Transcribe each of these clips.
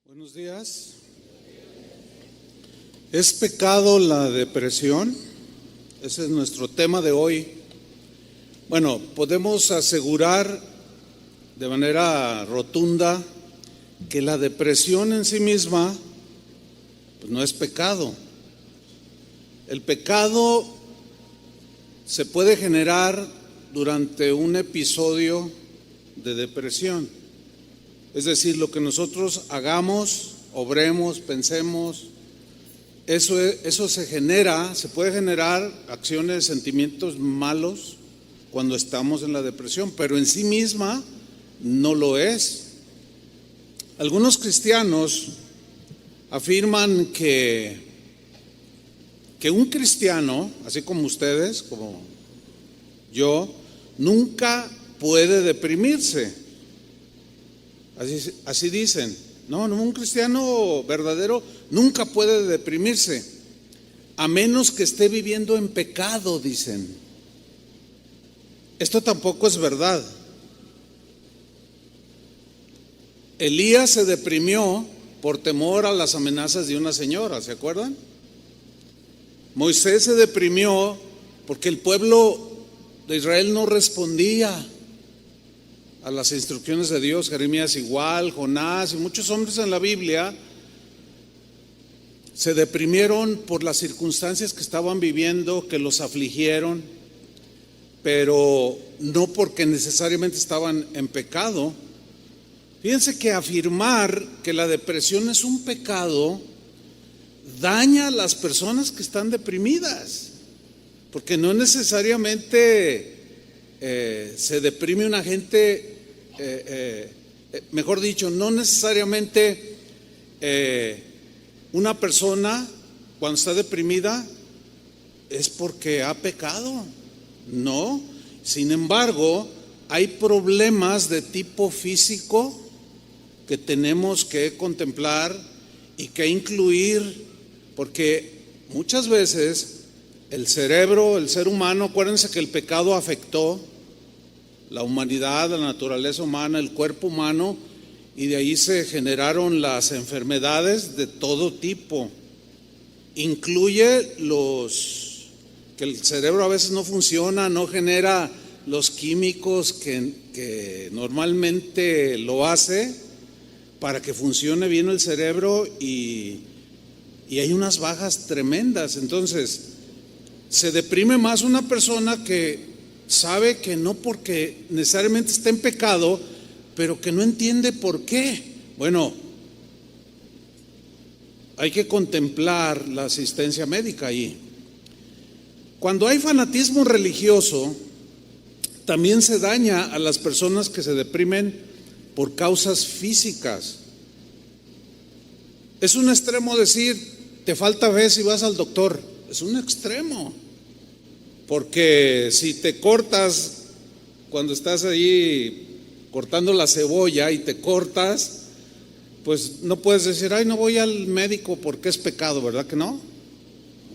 Buenos días. ¿Es pecado la depresión? Ese es nuestro tema de hoy. Bueno, podemos asegurar de manera rotunda que la depresión en sí misma pues no es pecado. El pecado se puede generar durante un episodio de depresión. Es decir, lo que nosotros hagamos, obremos, pensemos, eso se puede generar acciones, sentimientos malos cuando estamos en la depresión, pero en sí misma no lo es. Algunos cristianos afirman que un cristiano, así como ustedes, como yo, nunca puede deprimirse. Así dicen. No, un cristiano verdadero nunca puede deprimirse, a menos que esté viviendo en pecado, dicen. Esto tampoco es verdad. Elías se deprimió por temor a las amenazas de una señora, ¿se acuerdan? Moisés se deprimió porque el pueblo de Israel no respondía a las instrucciones de Dios. Jeremías igual, Jonás y muchos hombres en la Biblia se deprimieron por las circunstancias que estaban viviendo, que los afligieron, pero no porque necesariamente estaban en pecado. Fíjense que afirmar que la depresión es un pecado daña a las personas que están deprimidas, porque no necesariamente se deprime una gente, mejor dicho, no necesariamente una persona cuando está deprimida es porque ha pecado, no. Sin embargo, hay problemas de tipo físico que tenemos que contemplar y que incluir, porque muchas veces el cerebro, el ser humano, acuérdense que el pecado afectó la humanidad, la naturaleza humana, el cuerpo humano, y de ahí se generaron las enfermedades de todo tipo. Incluye que el cerebro a veces no funciona, no genera los químicos que normalmente lo hace para que funcione bien el cerebro, y hay unas bajas tremendas. Entonces, se deprime más una persona que sabe que no porque necesariamente está en pecado, pero que no entiende por qué. Bueno, hay que contemplar la asistencia médica ahí. Cuando hay fanatismo religioso, también se daña a las personas que se deprimen por causas físicas. Es un extremo decir, te falta fe si vas al doctor. Es un extremo. Porque si te cortas cuando estás ahí cortando la cebolla y te cortas, pues no puedes decir, ay, no voy al médico porque es pecado, ¿verdad que no?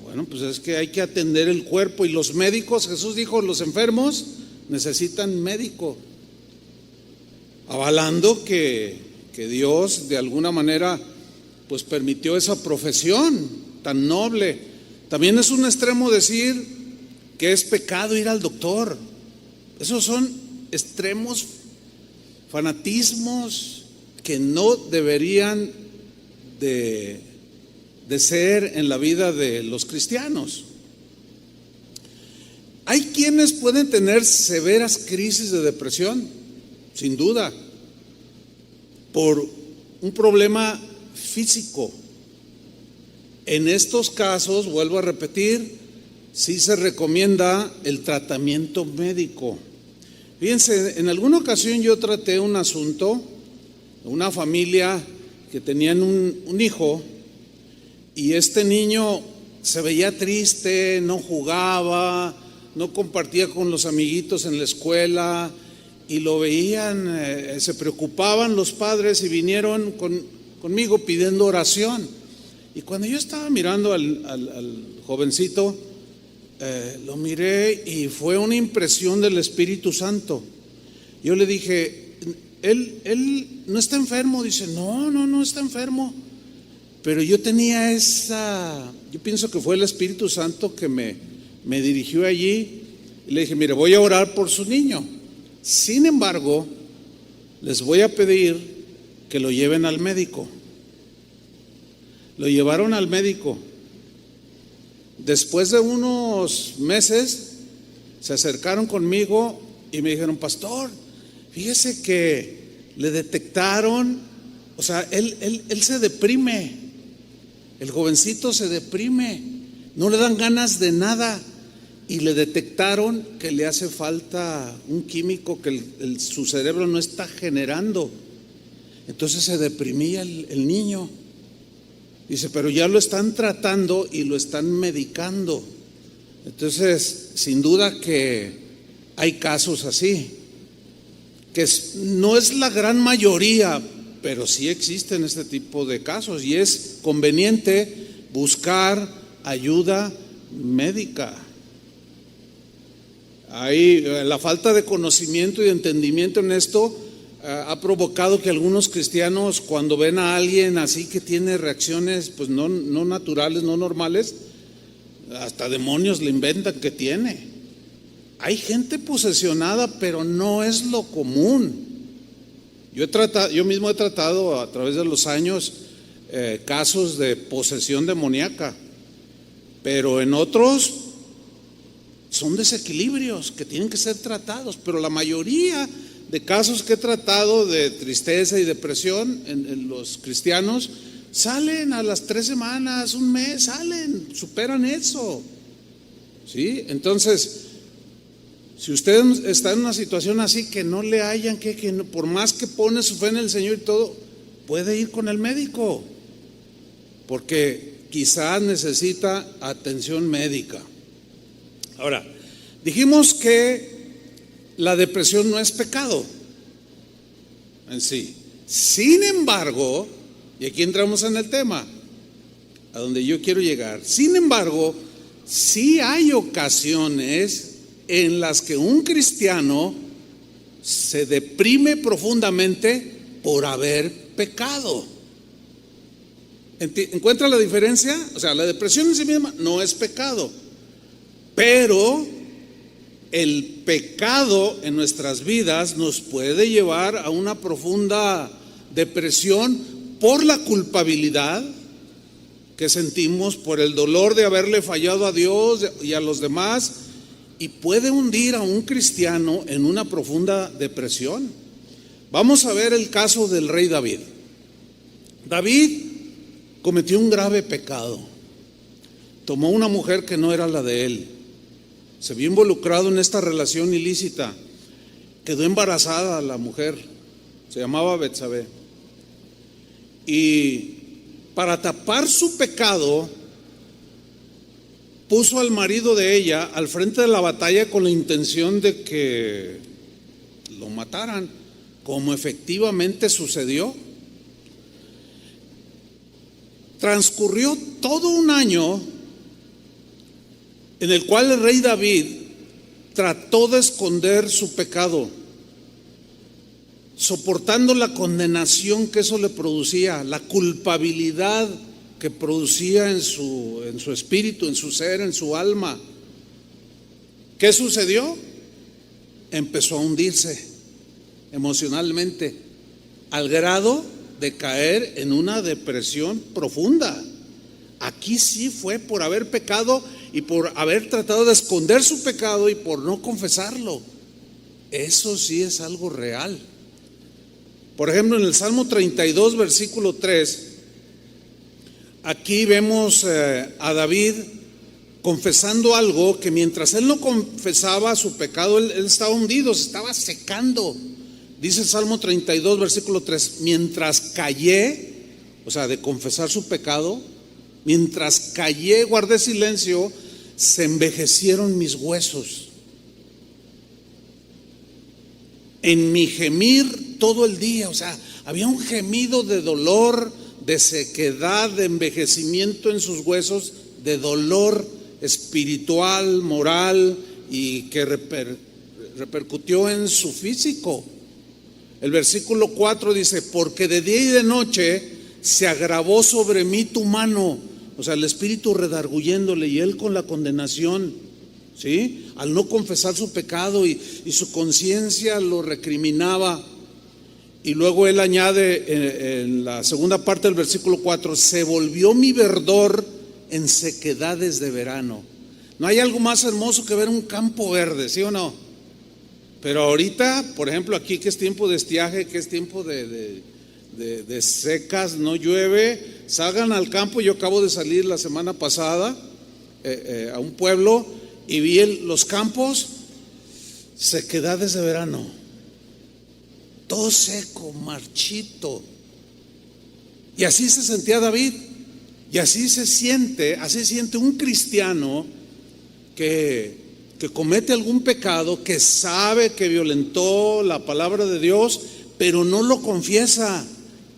Bueno, pues es que hay que atender el cuerpo, y los médicos, Jesús dijo, los enfermos necesitan médico, avalando que Dios de alguna manera pues permitió esa profesión tan noble. También es un extremo decir que es pecado ir al doctor. Esos son extremos, fanatismos que no deberían de ser en la vida de los cristianos. Hay quienes pueden tener severas crisis de depresión, sin duda, por un problema físico. En estos casos, vuelvo a repetir, sí se recomienda el tratamiento médico. Fíjense, en alguna ocasión yo traté un asunto, una familia que tenían un hijo, y este niño se veía triste, no jugaba, no compartía con los amiguitos en la escuela, y lo veían, se preocupaban los padres y vinieron conmigo pidiendo oración. Y cuando yo estaba mirando al jovencito, lo miré y fue una impresión del Espíritu Santo. Yo le dije, él no está enfermo. Dice, no está enfermo. Pero yo tenía yo pienso que fue el Espíritu Santo que me dirigió allí. Y le dije, mire, voy a orar por su niño. Sin embargo, les voy a pedir que lo lleven al médico. Lo llevaron al médico. Después de unos meses, se acercaron conmigo y me dijeron, pastor, fíjese que le detectaron, o sea, él se deprime, el jovencito se deprime, no le dan ganas de nada, y le detectaron que le hace falta un químico que su cerebro no está generando. Entonces se deprimía el niño. Dice, pero ya lo están tratando y lo están medicando. Entonces, sin duda que hay casos así, que no es la gran mayoría, pero sí existen este tipo de casos, y es conveniente buscar ayuda médica. La falta de conocimiento y de entendimiento en esto ha provocado que algunos cristianos, cuando ven a alguien así que tiene reacciones pues no naturales, no normales, hasta demonios le inventan que tiene. Hay gente posesionada, pero no es lo común. Yo mismo he tratado a través de los años casos de posesión demoníaca, pero en otros son desequilibrios que tienen que ser tratados. Pero la mayoría de casos que he tratado de tristeza y depresión en los cristianos salen a las 3 semanas, un mes, superan eso. ¿Sí? Entonces, si usted está en una situación así que no le hayan, que no, por más que pone su fe en el Señor y todo, puede ir con el médico, porque quizás necesita atención médica. Ahora, dijimos que la depresión no es pecado en sí. Sin embargo, y aquí entramos en el tema a donde yo quiero llegar. Sin embargo, sí hay ocasiones en las que un cristiano se deprime profundamente por haber pecado. ¿Encuentra la diferencia? O sea, la depresión en sí misma no es pecado, pero el pecado en nuestras vidas nos puede llevar a una profunda depresión por la culpabilidad que sentimos, por el dolor de haberle fallado a Dios y a los demás, y puede hundir a un cristiano en una profunda depresión. Vamos a ver el caso del rey David. David cometió un grave pecado. Tomó una mujer que no era la de él. Se vio involucrado en esta relación ilícita. Quedó embarazada la mujer. Se llamaba Betsabé. Y para tapar su pecado, puso al marido de ella al frente de la batalla con la intención de que lo mataran, como efectivamente sucedió. Transcurrió todo un año en el cual el rey David trató de esconder su pecado, soportando la condenación que eso le producía, la culpabilidad que producía en su espíritu, en su ser, en su alma. ¿Qué sucedió? Empezó a hundirse emocionalmente, al grado de caer en una depresión profunda. Aquí sí fue por haber pecado y por haber tratado de esconder su pecado y por no confesarlo. Eso sí es algo real. Por ejemplo, en el Salmo 32, versículo 3, aquí vemos a David confesando algo que mientras él no confesaba su pecado, él estaba hundido, se estaba secando. Dice el Salmo 32, versículo 3, mientras callé, o sea, de confesar su pecado, mientras callé, guardé silencio, se envejecieron mis huesos. En mi gemir todo el día, o sea, había un gemido de dolor, de sequedad, de envejecimiento en sus huesos, de dolor espiritual, moral, y que repercutió en su físico. El versículo 4 dice: porque de día y de noche se agravó sobre mí tu mano. O sea, el espíritu redarguyéndole y él con la condenación, ¿sí? Al no confesar su pecado y su conciencia lo recriminaba. Y luego él añade en la segunda parte del versículo 4: se volvió mi verdor en sequedades de verano. No hay algo más hermoso que ver un campo verde, ¿sí o no? Pero ahorita, por ejemplo, aquí que es tiempo de estiaje, que es tiempo de secas, no llueve, salgan al campo. Yo acabo de salir la semana pasada a un pueblo y vi los campos, sequedades de verano, todo seco, marchito. Y así se sentía David, y así siente un cristiano que comete algún pecado, que sabe que violentó la palabra de Dios, pero no lo confiesa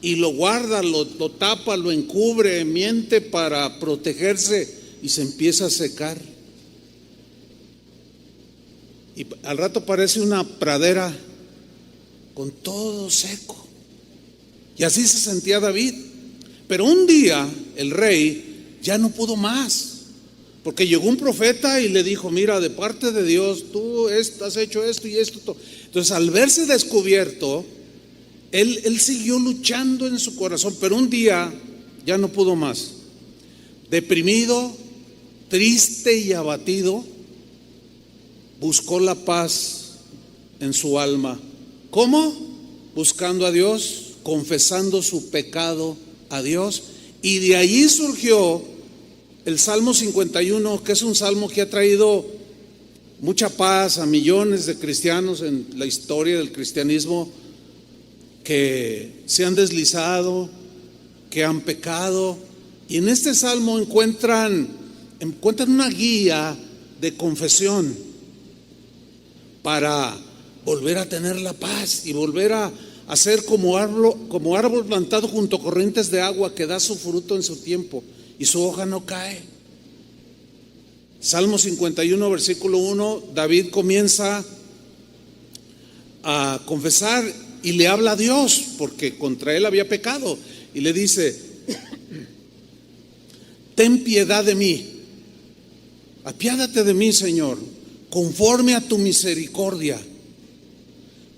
y lo guarda, lo tapa, lo encubre, miente para protegerse y se empieza a secar. Y al rato parece una pradera con todo seco. Y así se sentía David. Pero un día el rey ya no pudo más, porque llegó un profeta y le dijo: mira, de parte de Dios, tú has hecho esto y esto. Entonces, al verse descubierto, él siguió luchando en su corazón, pero un día ya no pudo más. Deprimido, triste y abatido, buscó la paz en su alma. ¿Cómo? Buscando a Dios, confesando su pecado a Dios. Y de allí surgió el Salmo 51, que es un salmo que ha traído mucha paz a millones de cristianos en la historia del cristianismo, que se han deslizado, que han pecado. Y en este salmo encuentran una guía de confesión para volver a tener la paz y volver a ser como árbol plantado junto a corrientes de agua, que da su fruto en su tiempo y su hoja no cae. Salmo 51, versículo 1, David comienza a confesar y le habla a Dios, porque contra él había pecado, y le dice: ten piedad de mí, apiádate de mí, Señor, conforme a tu misericordia,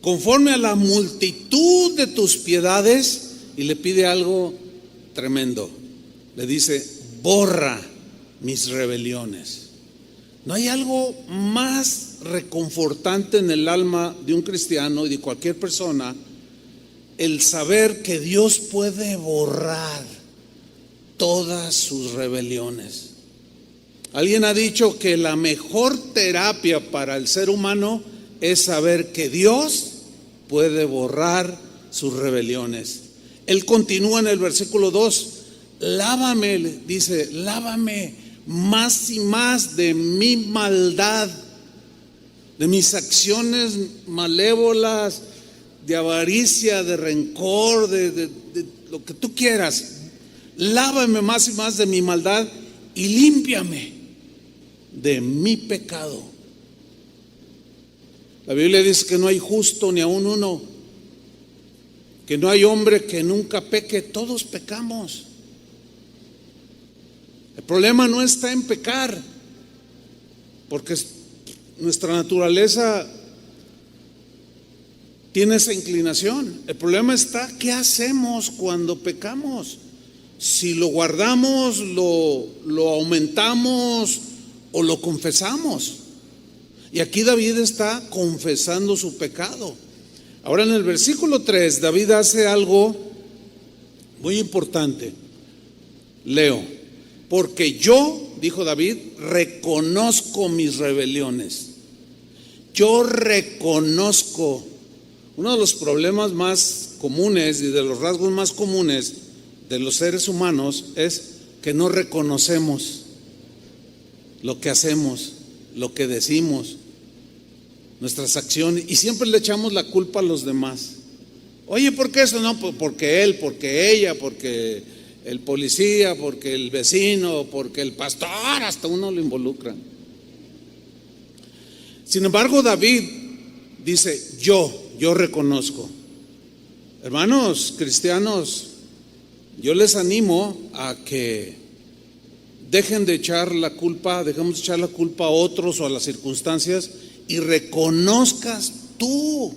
conforme a la multitud de tus piedades. Y le pide algo tremendo, le dice: borra mis rebeliones. No hay algo más reconfortante en el alma de un cristiano y de cualquier persona, el saber que Dios puede borrar todas sus rebeliones. Alguien ha dicho que la mejor terapia para el ser humano es saber que Dios puede borrar sus rebeliones. Él continúa en el versículo 2: lávame, dice, lávame más y más de mi maldad, de mis acciones malévolas, de avaricia, de rencor, de lo que tú quieras. Lávame más y más de mi maldad y límpiame de mi pecado. La Biblia dice que no hay justo ni aun uno, que no hay hombre que nunca peque. Todos pecamos. El problema no está en pecar, porque nuestra naturaleza tiene esa inclinación. El problema está: ¿qué hacemos cuando pecamos? Si lo guardamos, lo aumentamos o lo confesamos. Y aquí David está confesando su pecado. Ahora, en el versículo 3, David hace algo muy importante. Leo: porque yo, dijo David, reconozco mis rebeliones. Yo reconozco. Uno de los problemas más comunes y de los rasgos más comunes de los seres humanos es que no reconocemos lo que hacemos, lo que decimos, nuestras acciones, y siempre le echamos la culpa a los demás. Oye, ¿por qué eso? No, porque él, porque ella, porque el policía, porque el vecino, porque el pastor, hasta uno lo involucran. Sin embargo, David dice: yo reconozco. Hermanos cristianos, yo les animo a que dejemos de echar la culpa a otros o a las circunstancias y reconozcas tú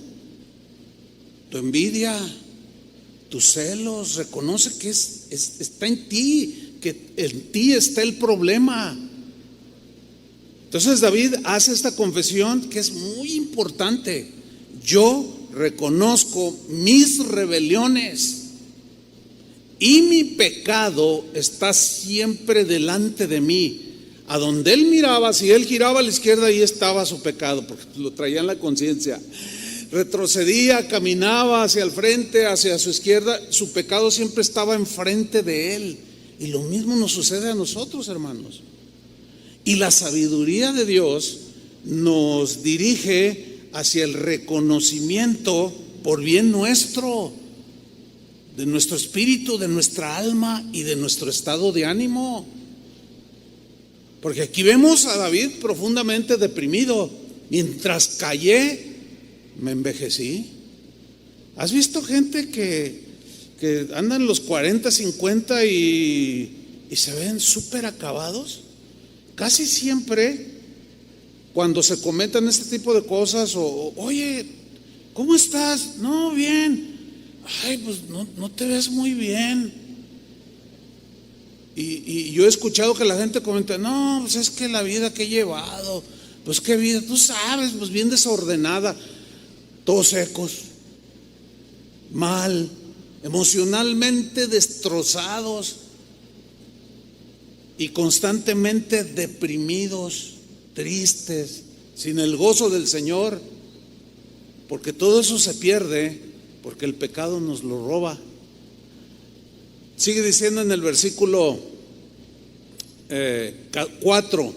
tu envidia, tus celos. Reconoce que está en ti, que en ti está el problema. Entonces David hace esta confesión que es muy importante. Yo reconozco mis rebeliones y mi pecado está siempre delante de mí. A donde él miraba, si él giraba a la izquierda, ahí estaba su pecado, porque lo traía en la conciencia. Retrocedía, caminaba hacia el frente, hacia su izquierda, su pecado siempre estaba enfrente de él. Y lo mismo nos sucede a nosotros, hermanos. Y la sabiduría de Dios nos dirige hacia el reconocimiento por bien nuestro, de nuestro espíritu, de nuestra alma y de nuestro estado de ánimo. Porque aquí vemos a David profundamente deprimido. Mientras callé, me envejecí. ¿Has visto gente que andan los 40, 50 y se ven súper acabados? Casi siempre cuando se comentan este tipo de cosas, oye, ¿cómo estás? No, bien. Ay, pues no te ves muy bien. Y yo he escuchado que la gente comenta, no, pues es que la vida que he llevado, pues qué vida, tú sabes, pues bien desordenada, todos secos, mal, emocionalmente destrozados y constantemente deprimidos, tristes, sin el gozo del Señor, porque todo eso se pierde porque el pecado nos lo roba. Sigue diciendo en el versículo 4: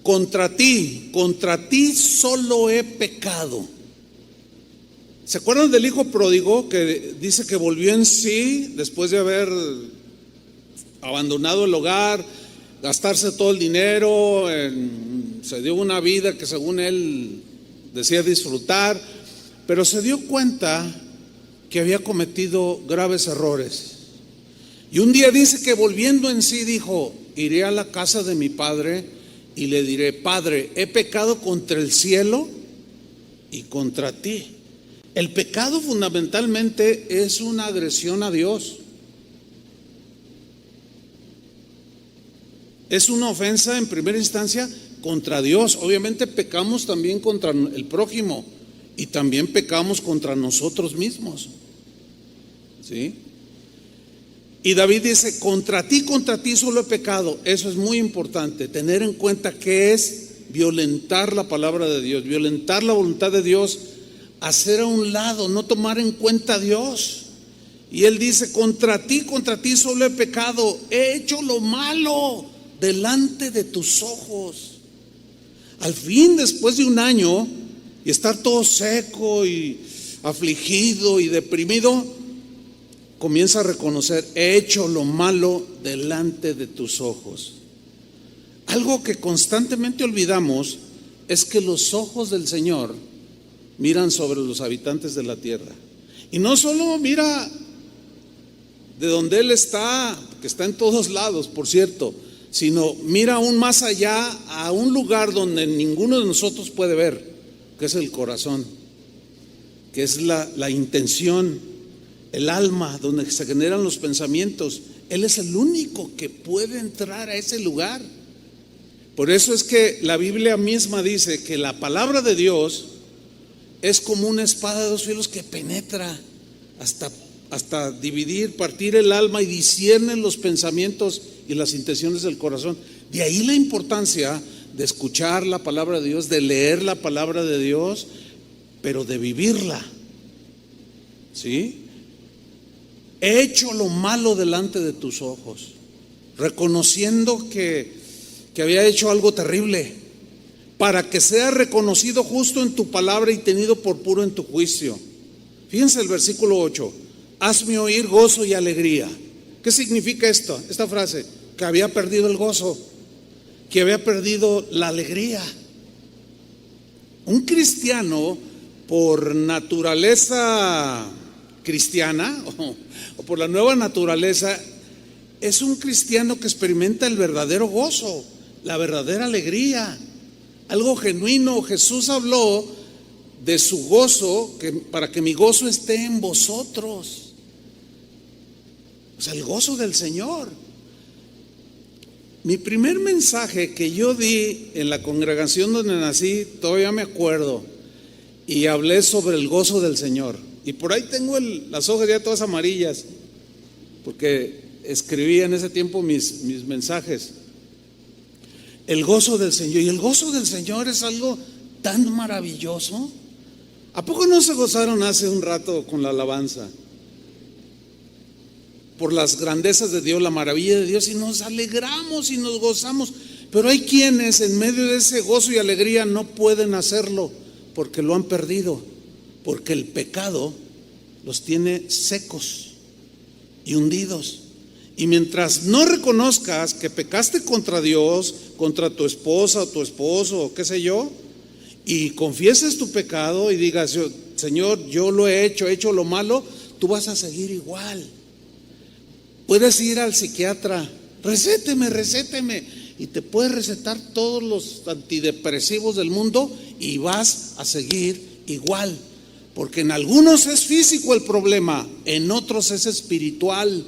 contra ti solo he pecado. ¿Se acuerdan del hijo pródigo que dice que volvió en sí después de haber abandonado el hogar, gastarse todo el dinero, se dio una vida que según él decía disfrutar, pero se dio cuenta que había cometido graves errores? Y un día dice que volviendo en sí dijo: iré a la casa de mi padre y le diré: Padre, he pecado contra el cielo y contra ti. El pecado fundamentalmente es una agresión a Dios. Es una ofensa en primera instancia contra Dios. Obviamente pecamos también contra el prójimo y también pecamos contra nosotros mismos. ¿Sí? Y David dice: contra ti solo he pecado. Eso es muy importante, tener en cuenta que es violentar la palabra de Dios, violentar la voluntad de Dios, hacer a un lado, no tomar en cuenta a Dios. Y él dice: contra ti solo he pecado, he hecho lo malo delante de tus ojos. Al fin, después de un año y estar todo seco y afligido y deprimido, comienza a reconocer: he hecho lo malo delante de tus ojos. Algo que constantemente olvidamos es que los ojos del Señor miran sobre los habitantes de la tierra. Y no solo mira de donde Él está, que está en todos lados, por cierto, sino mira aún más allá, a un lugar donde ninguno de nosotros puede ver, que es el corazón, que es la intención, el alma, donde se generan los pensamientos. Él es el único que puede entrar a ese lugar. Por eso es que la Biblia misma dice que la palabra de Dios es como una espada de dos filos que penetra hasta dividir, partir el alma y discierne los pensamientos y las intenciones del corazón. De ahí la importancia de escuchar la palabra de Dios, de leer la palabra de Dios, pero de vivirla. ¿Sí? He hecho lo malo delante de tus ojos, reconociendo que había hecho algo terrible, para que sea reconocido justo en tu palabra y tenido por puro en tu juicio. Fíjense el versículo 8: hazme oír gozo y alegría. ¿Qué significa esta frase? Que había perdido el gozo, que había perdido la alegría. Un cristiano por naturaleza cristiana o por la nueva naturaleza, es un cristiano que experimenta el verdadero gozo, la verdadera alegría, algo genuino. Jesús habló de su gozo, para que mi gozo esté en vosotros. O sea, el gozo del Señor. Mi primer mensaje que yo di en la congregación donde nací, todavía me acuerdo, y hablé sobre el gozo del Señor. Y por ahí tengo las hojas ya todas amarillas, porque escribí en ese tiempo mis mensajes. El gozo del Señor. Y el gozo del Señor es algo tan maravilloso. ¿A poco no se gozaron hace un rato con la alabanza? Por las grandezas de Dios, la maravilla de Dios, y nos alegramos y nos gozamos. Pero hay quienes en medio de ese gozo y alegría no pueden hacerlo porque lo han perdido, porque el pecado los tiene secos y hundidos. Y mientras no reconozcas que pecaste contra Dios, contra tu esposa o tu esposo o qué sé yo, y confieses tu pecado y digas: Señor, yo lo he hecho lo malo, tú vas a seguir igual. Puedes ir al psiquiatra, recéteme, y te puede recetar todos los antidepresivos del mundo y vas a seguir igual, porque en algunos es físico el problema, en otros es espiritual.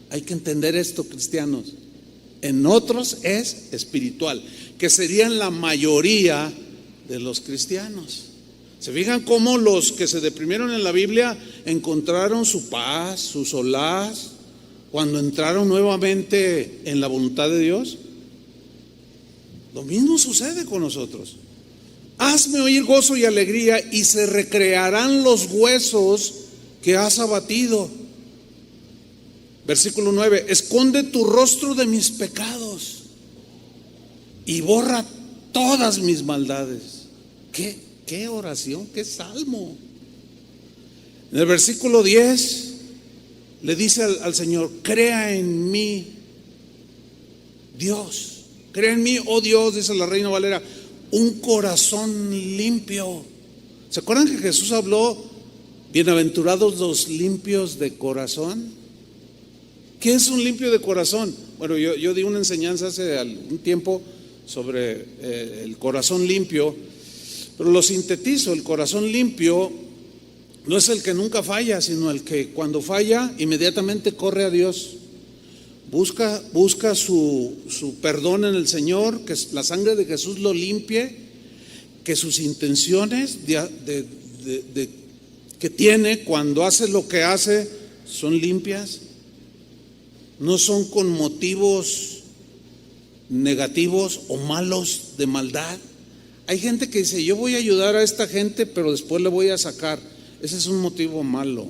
Hay que entender esto, cristianos. En otros es espiritual, que serían la mayoría de los cristianos. ¿Se fijan cómo los que se deprimieron en la Biblia encontraron su paz, su solaz, cuando entraron nuevamente en la voluntad de Dios? Lo mismo sucede con nosotros. Hazme oír gozo y alegría, y se recrearán los huesos que has abatido. Versículo 9: esconde tu rostro de mis pecados y borra todas mis maldades. ¿Qué oración? ¿Qué salmo? En el versículo 10 le dice al Señor: crea en mí, Dios, crea en mí, oh Dios, dice la Reina Valera, un corazón limpio. ¿Se acuerdan que Jesús habló: bienaventurados los limpios de corazón? ¿Qué es un limpio de corazón? Bueno, yo di una enseñanza hace algún tiempo sobre el corazón limpio, pero lo sintetizo. El corazón limpio no es el que nunca falla, sino el que cuando falla inmediatamente corre a Dios, busca su perdón en el Señor, que la sangre de Jesús lo limpie, que sus intenciones que tiene cuando hace lo que hace son limpias, no son con motivos negativos o malos de maldad. Hay gente que dice: yo voy a ayudar a esta gente, pero después le voy a sacar. Ese es un motivo malo,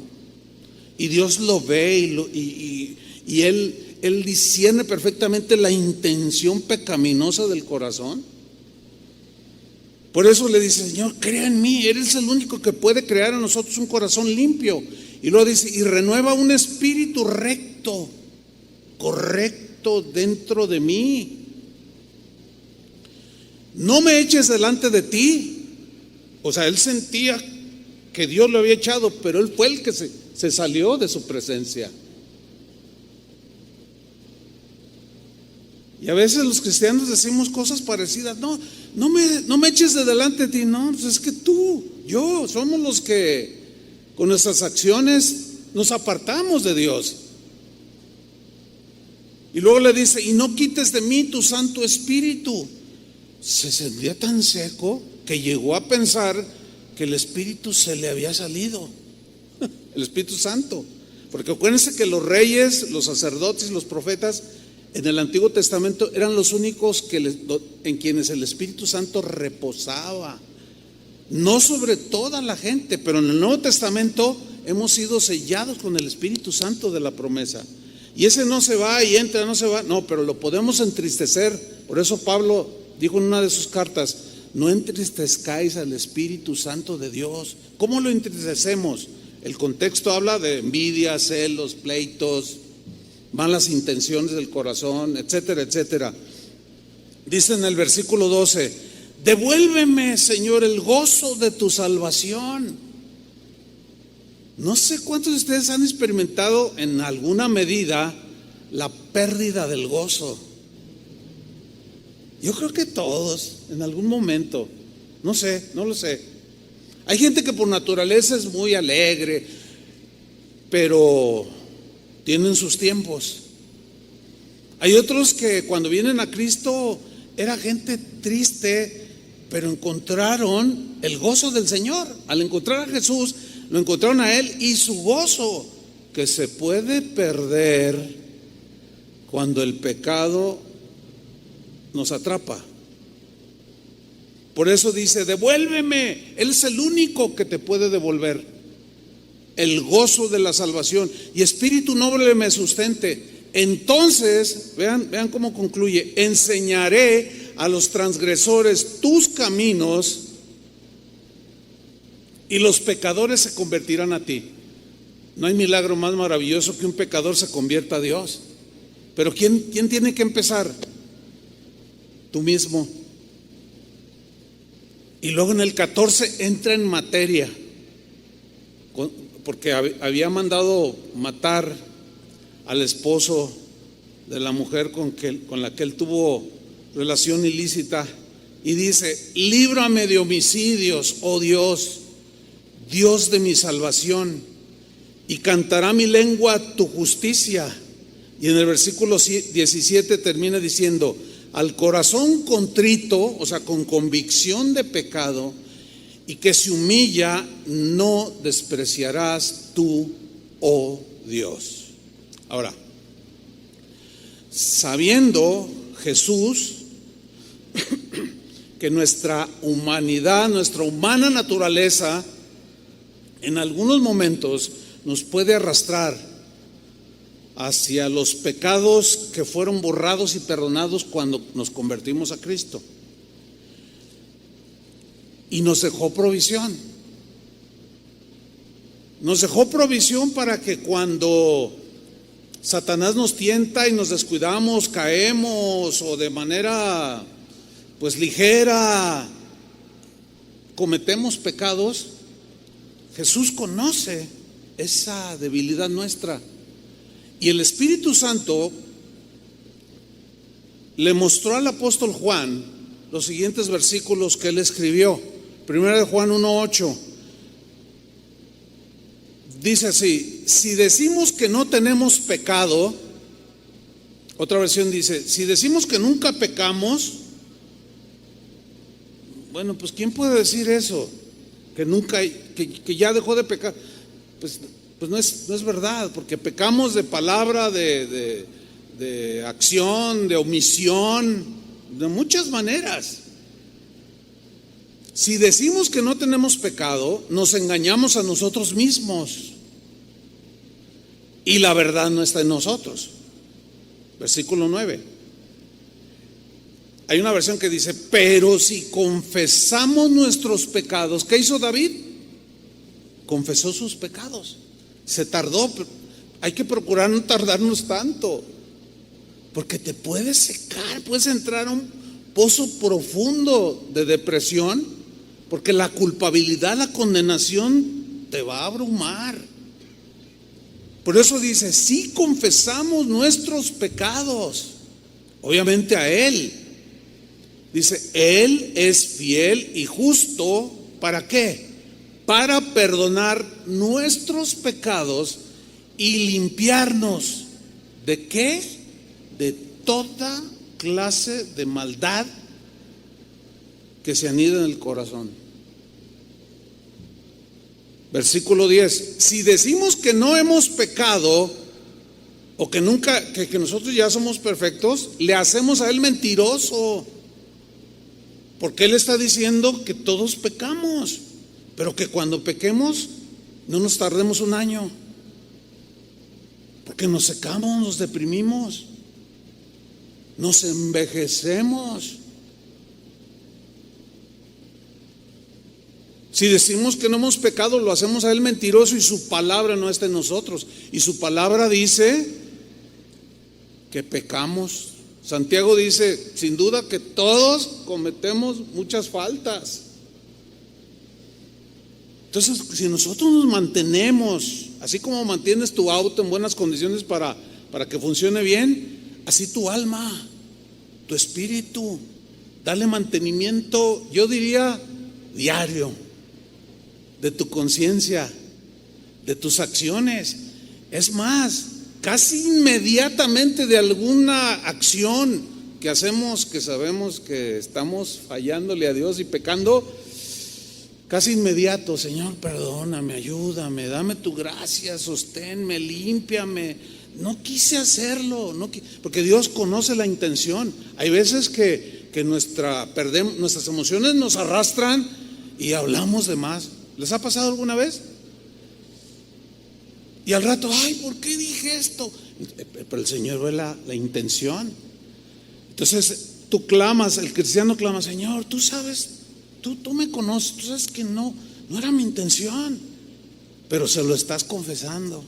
y Dios lo ve y Él discierne perfectamente la intención pecaminosa del corazón. Por eso le dice: Señor, crea en mí. Eres el único que puede crear en nosotros un corazón limpio. Y luego dice: y renueva un espíritu recto, correcto dentro de mí. No me eches delante de ti. O sea, él sentía que Dios lo había echado, pero él fue el que se salió de su presencia. Y a veces los cristianos decimos cosas parecidas: no me eches de delante de ti. No, pues es que yo somos los que con nuestras acciones nos apartamos de Dios. Y luego le dice: y no quites de mí tu Santo Espíritu. Se sentía tan seco que llegó a pensar que el Espíritu se le había salido, el Espíritu Santo. Porque acuérdense que los reyes, los sacerdotes y los profetas en el Antiguo Testamento eran los únicos en quienes el Espíritu Santo reposaba. No sobre toda la gente, pero en el Nuevo Testamento hemos sido sellados con el Espíritu Santo de la promesa. Y ese no se va y entra, no se va. No, pero lo podemos entristecer. Por eso Pablo dijo en una de sus cartas: no entristezcáis al Espíritu Santo de Dios. ¿Cómo lo entristecemos? El contexto habla de envidia, celos, pleitos, malas intenciones del corazón, etcétera, etcétera. Dice en el versículo 12: Devuélveme, Señor, el gozo de tu salvación. No sé cuántos de ustedes han experimentado en alguna medida la pérdida del gozo. Yo creo que todos, en algún momento. No sé, no lo sé. Hay gente que por naturaleza es muy alegre, pero tienen sus tiempos. Hay otros que cuando vienen a Cristo era gente triste, pero encontraron el gozo del Señor. Al encontrar a Jesús, lo encontraron a Él y su gozo, que se puede perder cuando el pecado nos atrapa. Por eso dice: devuélveme. Él es el único que te puede devolver el gozo de la salvación. Y espíritu noble me sustente. Entonces, vean cómo concluye: enseñaré a los transgresores tus caminos, y los pecadores se convertirán a ti. No hay milagro más maravilloso que un pecador se convierta a Dios. Pero ¿quién tiene que empezar? Tú mismo. Y luego en el 14 entra en materia, porque había mandado matar al esposo de la mujer con la que él tuvo relación ilícita, y dice: líbrame de homicidios, oh Dios, Dios de mi salvación, y cantará mi lengua tu justicia. Y en el versículo 17 termina diciendo: al corazón contrito, o sea, con convicción de pecado, y que se humilla, no despreciarás tú, oh Dios. Ahora, sabiendo Jesús que nuestra humanidad, nuestra humana naturaleza, en algunos momentos nos puede arrastrar hacia los pecados que fueron borrados y perdonados cuando nos convertimos a Cristo. Y nos dejó provisión. Nos dejó provisión para que cuando Satanás nos tienta y nos descuidamos, caemos, o de manera pues ligera cometemos pecados, Jesús conoce esa debilidad nuestra. Y el Espíritu Santo le mostró al apóstol Juan los siguientes versículos que él escribió. Primera de Juan 1:8 dice así: si decimos que no tenemos pecado, otra versión dice: si decimos que nunca pecamos, bueno, pues ¿quién puede decir eso? Que nunca, que ya dejó de pecar. Pues no es verdad, porque pecamos de palabra, de acción, de omisión, de muchas maneras. Si decimos que no tenemos pecado, nos engañamos a nosotros mismos y la verdad no está en nosotros. Versículo 9. Hay una versión que dice: pero si confesamos nuestros pecados. ¿Qué hizo David? Confesó sus pecados. Se tardó. Hay que procurar no tardarnos tanto, porque te puedes secar, puedes entrar a un pozo profundo de depresión, porque la culpabilidad, la condenación te va a abrumar. Por eso dice: si confesamos nuestros pecados, obviamente a Él, dice, Él es fiel y justo. ¿Para qué? Para perdonar nuestros pecados y limpiarnos. ¿De qué? De toda clase de maldad que se anida en el corazón. Versículo 10. Si decimos que no hemos pecado, o que nunca, que nosotros ya somos perfectos, le hacemos a Él mentiroso, porque Él está diciendo que todos pecamos, pero que cuando pequemos no nos tardemos un año, porque nos secamos, nos deprimimos, nos envejecemos. Si decimos que no hemos pecado, lo hacemos a Él mentiroso y su palabra no está en nosotros. Y su palabra dice que pecamos Santiago dice, sin duda que todos cometemos muchas faltas. Entonces, si nosotros nos mantenemos, así como mantienes tu auto en buenas condiciones para que funcione bien, así tu alma, tu espíritu, dale mantenimiento, yo diría diario, de tu conciencia, de tus acciones. Es más, casi inmediatamente de alguna acción que hacemos, que sabemos que estamos fallándole a Dios y pecando, casi inmediato: Señor, perdóname, ayúdame, dame tu gracia, sosténme, límpiame. No quise hacerlo, porque Dios conoce la intención. Hay veces que nuestras emociones nos arrastran y hablamos de más. ¿Les ha pasado alguna vez? Y al rato, ay, ¿por qué dije esto? Pero el Señor ve la intención. Entonces tú clamas, el cristiano clama: Señor, tú sabes, tú me conoces, tú sabes que no era mi intención, pero se lo estás confesando.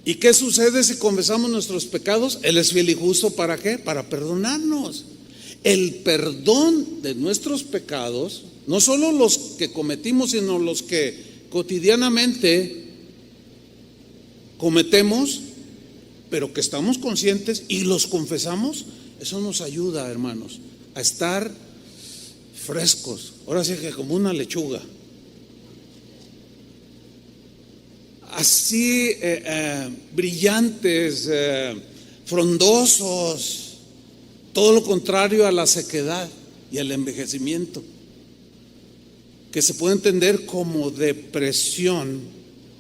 ¿Y qué sucede si confesamos nuestros pecados? Él es fiel y justo, ¿para qué? Para perdonarnos. El perdón de nuestros pecados, no solo los que cometimos, sino los que cotidianamente cometemos, pero que estamos conscientes y los confesamos, eso nos ayuda, hermanos, a estar frescos. Ahora sí que como una lechuga. Así brillantes, frondosos, todo lo contrario a la sequedad y al envejecimiento, que se puede entender como depresión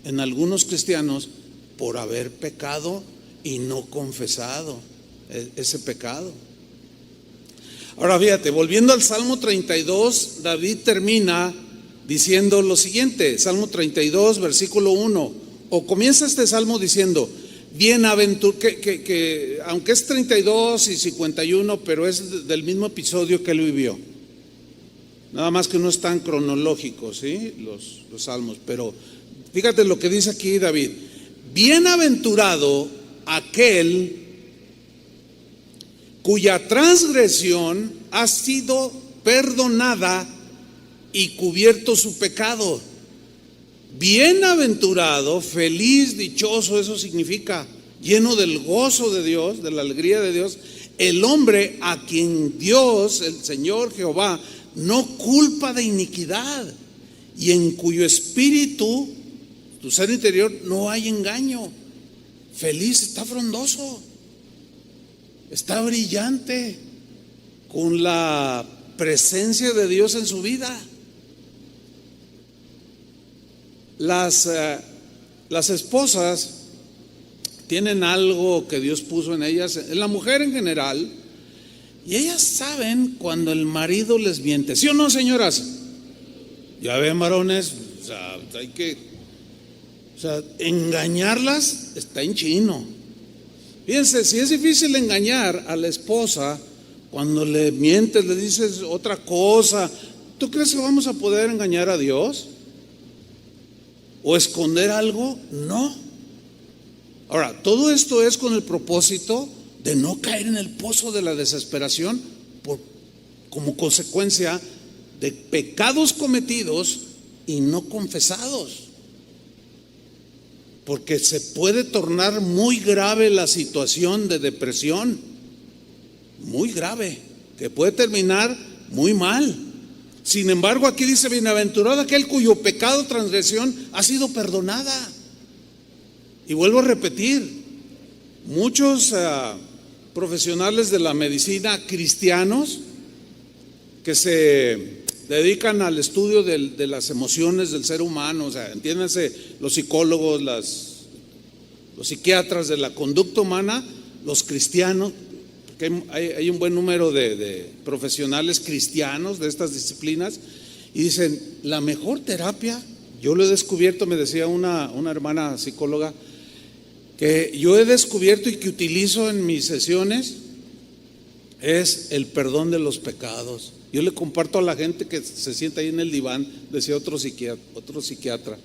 en algunos cristianos por haber pecado y no confesado ese pecado. Ahora fíjate, volviendo al Salmo 32, David termina diciendo lo siguiente, Salmo 32, versículo 1, o comienza este salmo diciendo: bienaventurado, que aunque es 32 y 51, pero es del mismo episodio que él vivió. Nada más que no están cronológicos, ¿sí? Los salmos, pero fíjate lo que dice aquí David: bienaventurado aquel cuya transgresión ha sido perdonada y cubierto su pecado. Bienaventurado, feliz, dichoso, eso significa lleno del gozo de Dios, de la alegría de Dios, el hombre a quien Dios, el Señor Jehová, no culpa de iniquidad y en cuyo espíritu, tu ser interior, no hay engaño. Feliz, está frondoso, está brillante, con la presencia de Dios en su vida. Las esposas tienen algo que Dios puso en ellas, en la mujer en general, y ellas saben cuando el marido les miente. ¿Sí o no, señoras? Ya ven, varones, hay que, engañarlas está en chino. Fíjense, si es difícil engañar a la esposa cuando le mientes, le dices otra cosa, ¿tú crees que vamos a poder engañar a Dios? ¿O esconder algo? No. Ahora, todo esto es con el propósito de no caer en el pozo de la desesperación como consecuencia de pecados cometidos y no confesados. Porque se puede tornar muy grave la situación de depresión, muy grave, que puede terminar muy mal. Sin embargo, aquí dice: bienaventurado aquel cuyo pecado, transgresión ha sido perdonada. Y vuelvo a repetir, muchos profesionales de la medicina cristianos que se dedican al estudio de las emociones del ser humano, entiéndanse, los psicólogos, los psiquiatras de la conducta humana, los cristianos, porque hay un buen número de profesionales cristianos de estas disciplinas, y dicen: la mejor terapia, yo lo he descubierto, me decía una hermana psicóloga, que yo he descubierto y que utilizo en mis sesiones, es el perdón de los pecados. Yo le comparto a la gente que se sienta ahí en el diván, decía otro psiquiatra,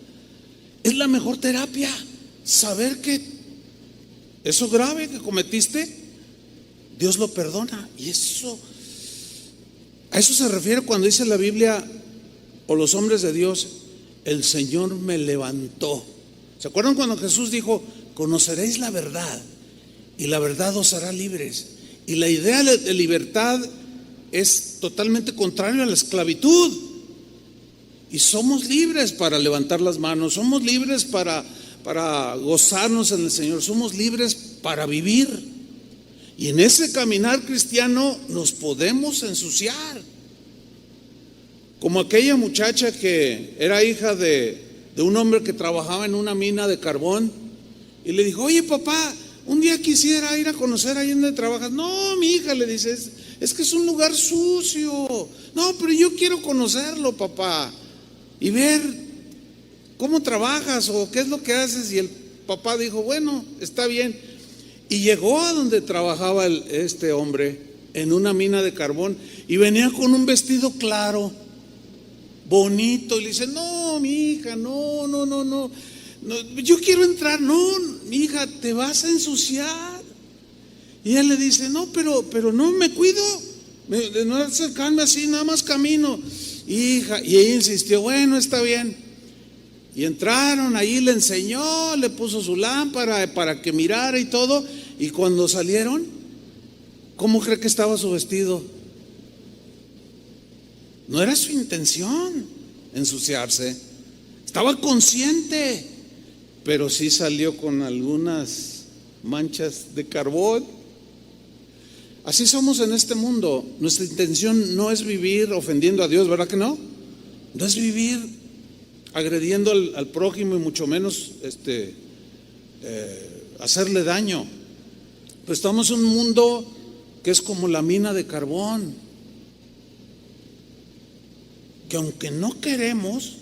es la mejor terapia, saber que eso grave que cometiste, Dios lo perdona. Y a eso se refiere cuando dice la Biblia o los hombres de Dios: el Señor me levantó. ¿Se acuerdan cuando Jesús dijo: conoceréis la verdad y la verdad os hará libres? Y la idea de libertad es totalmente contrario a la esclavitud. Y somos libres para levantar las manos, somos libres para gozarnos en el Señor, somos libres para vivir. Y en ese caminar cristiano nos podemos ensuciar. Como aquella muchacha que era hija de un hombre que trabajaba en una mina de carbón, y le dijo: oye papá, un día quisiera ir a conocer ahí donde trabajas. No, mi hija, le dice, es que es un lugar sucio. No, pero yo quiero conocerlo, papá, y ver cómo trabajas o qué es lo que haces. Y el papá dijo: bueno, está bien. Y llegó a donde trabajaba este hombre, en una mina de carbón, y venía con un vestido claro, bonito, y le dice: no, mi hija, no, yo quiero entrar. No, mi hija, te vas a ensuciar. Y ella le dice: no, pero no me cuido, de no acercarme así, nada más camino. Hija, y ella insistió: bueno, está bien. Y entraron, ahí le enseñó, le puso su lámpara para que mirara y todo. Y cuando salieron, ¿cómo cree que estaba su vestido? No era su intención ensuciarse, estaba consciente, pero sí salió con algunas manchas de carbón. Así somos en este mundo. Nuestra intención no es vivir ofendiendo a Dios, ¿verdad que no? No es vivir agrediendo al prójimo, y mucho menos hacerle daño. Pero estamos en un mundo que es como la mina de carbón, que aunque no queremos,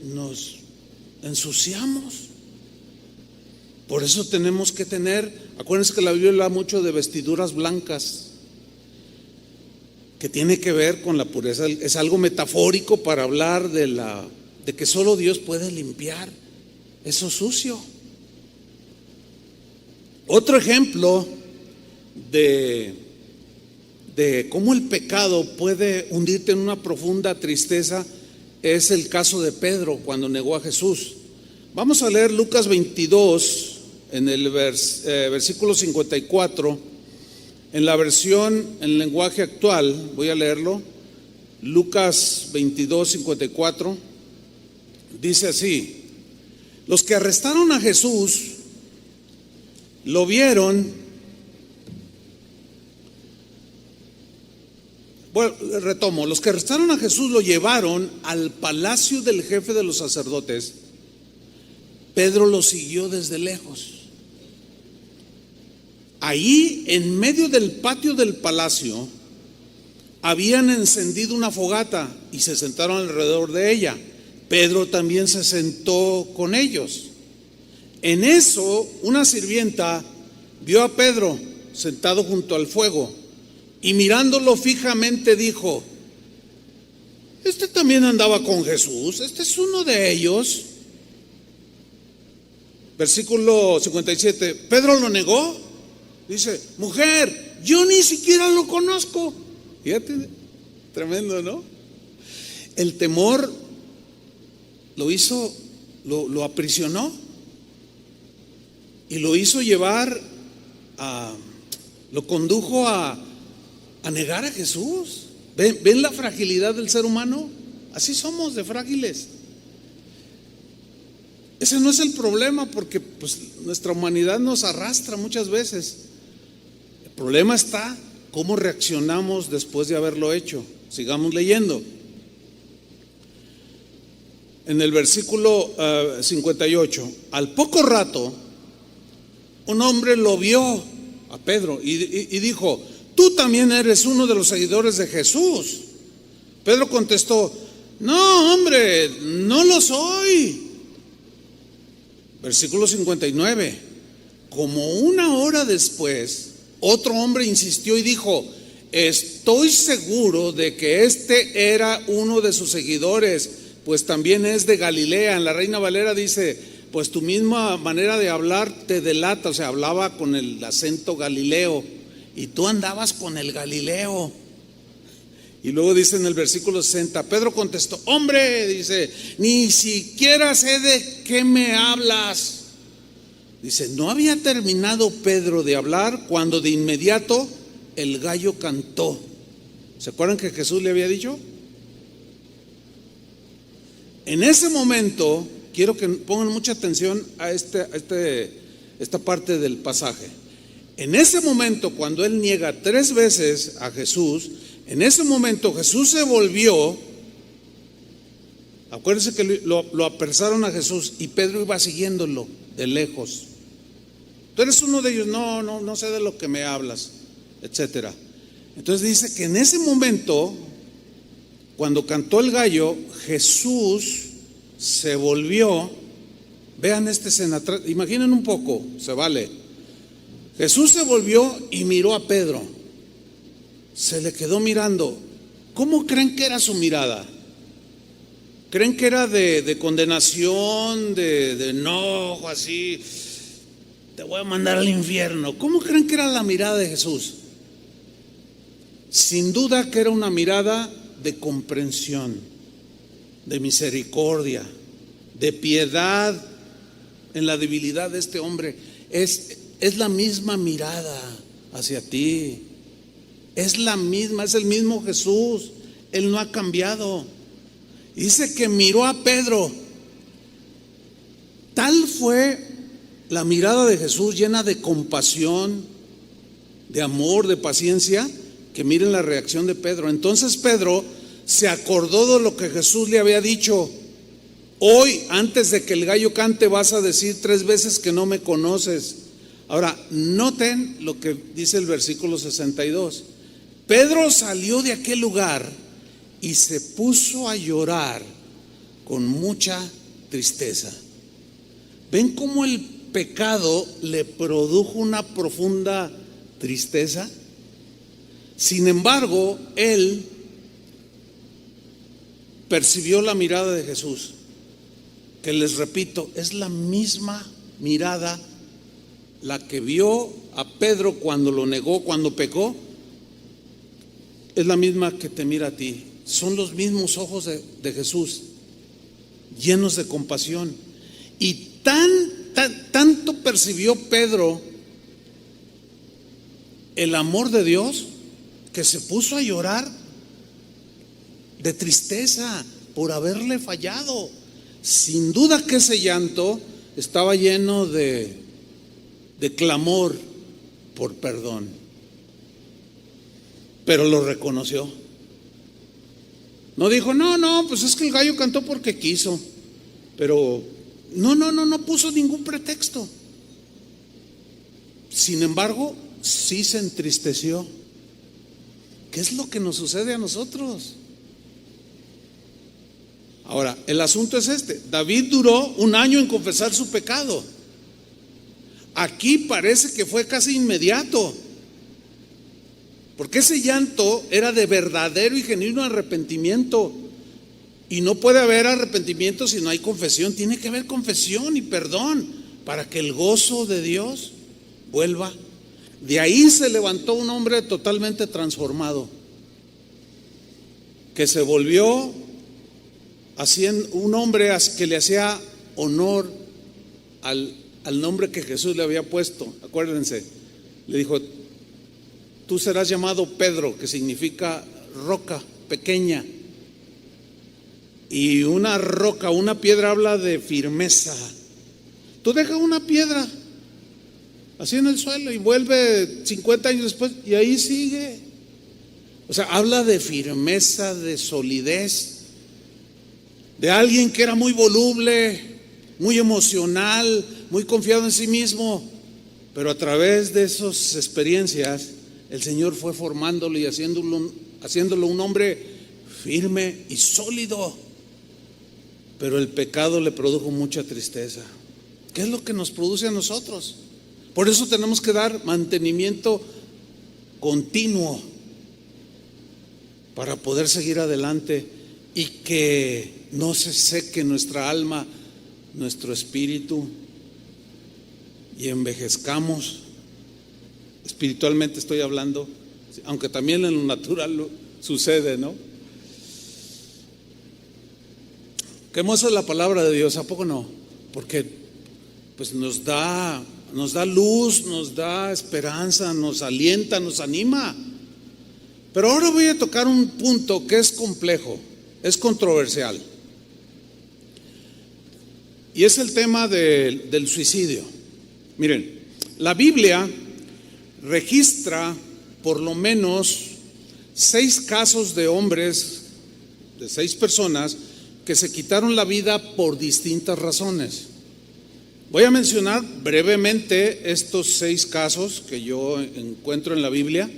nos ensuciamos. Por eso tenemos que tener, acuérdense que la Biblia habla mucho de vestiduras blancas, que tiene que ver con la pureza. Es algo metafórico para hablar de que solo Dios puede limpiar eso sucio. Otro ejemplo de cómo el pecado puede hundirte en una profunda tristeza es el caso de Pedro cuando negó a Jesús. Vamos a leer Lucas 22 en el versículo 54, en la versión en lenguaje actual. Voy a leerlo. Lucas 22, 54 dice así: los que arrestaron a Jesús lo vieron. Bueno, retomo. Los que arrestaron a Jesús lo llevaron al palacio del jefe de los sacerdotes. Pedro lo siguió desde lejos. Ahí, en medio del patio del palacio, habían encendido una fogata y se sentaron alrededor de ella. Pedro también se sentó con ellos. En eso, una sirvienta vio a Pedro sentado junto al fuego y mirándolo fijamente dijo: este también andaba con Jesús, este es uno de ellos. Versículo 57, Pedro lo negó. Dice: mujer, yo ni siquiera lo conozco. Fíjate, tremendo, ¿no? El temor lo hizo, lo aprisionó y lo hizo llevar lo condujo a negar a Jesús. ¿Ven la fragilidad del ser humano? Así somos de frágiles. Ese no es el problema, porque pues nuestra humanidad nos arrastra muchas veces. El problema está cómo reaccionamos después de haberlo hecho. Sigamos leyendo. En el versículo 58, al poco rato, un hombre lo vio a Pedro y dijo: tú también eres uno de los seguidores de Jesús. Pedro contestó: no, hombre, no lo soy. Versículo 59, como una hora después, otro hombre insistió y dijo: estoy seguro de que este era uno de sus seguidores, pues también es de Galilea. En la Reina Valera dice: pues tu misma manera de hablar te delata. O sea, hablaba con el acento galileo y tú andabas con el Galileo. Y luego dice en el versículo 60, Pedro contestó: hombre, dice, ni siquiera sé de qué me hablas. Dice, no había terminado Pedro de hablar cuando de inmediato el gallo cantó. ¿Se acuerdan que Jesús le había dicho? En ese momento, quiero que pongan mucha atención a esta parte del pasaje. En ese momento, cuando él niega 3 veces a Jesús, en ese momento Jesús se volvió. Acuérdense que lo apresaron a Jesús y Pedro iba siguiéndolo de lejos. Tú eres uno de ellos. No sé de lo que me hablas, etcétera. Entonces dice que en ese momento, cuando cantó el gallo, Jesús se volvió. Vean esta escena, imaginen un poco, se vale. Jesús se volvió y miró a Pedro. Se le quedó mirando. ¿Cómo creen que era su mirada? ¿Creen que era de condenación, de enojo, así? Te voy a mandar al infierno. ¿Cómo creen que era la mirada de Jesús? Sin duda que era una mirada de comprensión, de misericordia, de piedad en la debilidad de este hombre. Es la misma mirada hacia ti. Es la misma, es el mismo Jesús. Él no ha cambiado. Dice que miró a Pedro. Tal fue la mirada de Jesús, llena de compasión, de amor, de paciencia, que miren la reacción de Pedro. Entonces Pedro se acordó de lo que Jesús le había dicho: hoy, antes de que el gallo cante, vas a decir 3 veces que no me conoces. Ahora, noten lo que dice el versículo 62. Pedro salió de aquel lugar y se puso a llorar con mucha tristeza. ¿Ven cómo el pecado le produjo una profunda tristeza? Sin embargo, él percibió la mirada de Jesús, que les repito, es la misma mirada la que vio a Pedro cuando lo negó, cuando pecó. Es la misma que te mira a ti. Son los mismos ojos de Jesús, llenos de compasión. Y tanto percibió Pedro el amor de Dios, que se puso a llorar de tristeza por haberle fallado. Sin duda que ese llanto estaba lleno de clamor por perdón, pero lo reconoció. No dijo, no, pues es que el gallo cantó porque quiso, pero no puso ningún pretexto. Sin embargo, sí se entristeció. ¿Qué es lo que nos sucede a nosotros? Ahora, el asunto es este: David duró 1 año en confesar su pecado. Aquí parece que fue casi inmediato, porque ese llanto era de verdadero y genuino arrepentimiento. Y no puede haber arrepentimiento si no hay confesión. Tiene que haber confesión y perdón para que el gozo de Dios vuelva. De ahí se levantó un hombre totalmente transformado, que se volvió un hombre que le hacía honor al nombre que Jesús le había puesto. Acuérdense, le dijo: tú serás llamado Pedro, que significa roca pequeña. Y una roca, una piedra, habla de firmeza. Tú dejas una piedra así en el suelo y vuelve 50 años después y ahí sigue. O sea, habla de firmeza, de solidez, de alguien que era muy voluble, muy emocional, muy confiado en sí mismo, pero a través de esas experiencias el Señor fue formándolo y haciéndolo un hombre firme y sólido. Pero el pecado le produjo mucha tristeza. ¿Qué es lo que nos produce a nosotros? Por eso tenemos que dar mantenimiento continuo para poder seguir adelante y que no se seque nuestra alma nuestro espíritu y envejezcamos. Espiritualmente estoy hablando, aunque también en lo natural sucede, ¿no? Qué hermosa es la palabra de Dios, ¿a poco no? Porque pues nos da luz, nos da esperanza, nos alienta, nos anima. Pero ahora voy a tocar un punto que es complejo, es controversial. Y es el tema del suicidio. Miren, la Biblia registra por lo menos 6 casos de hombres, de 6 personas, que se quitaron la vida por distintas razones. Voy a mencionar brevemente estos 6 casos que yo encuentro en la Biblia.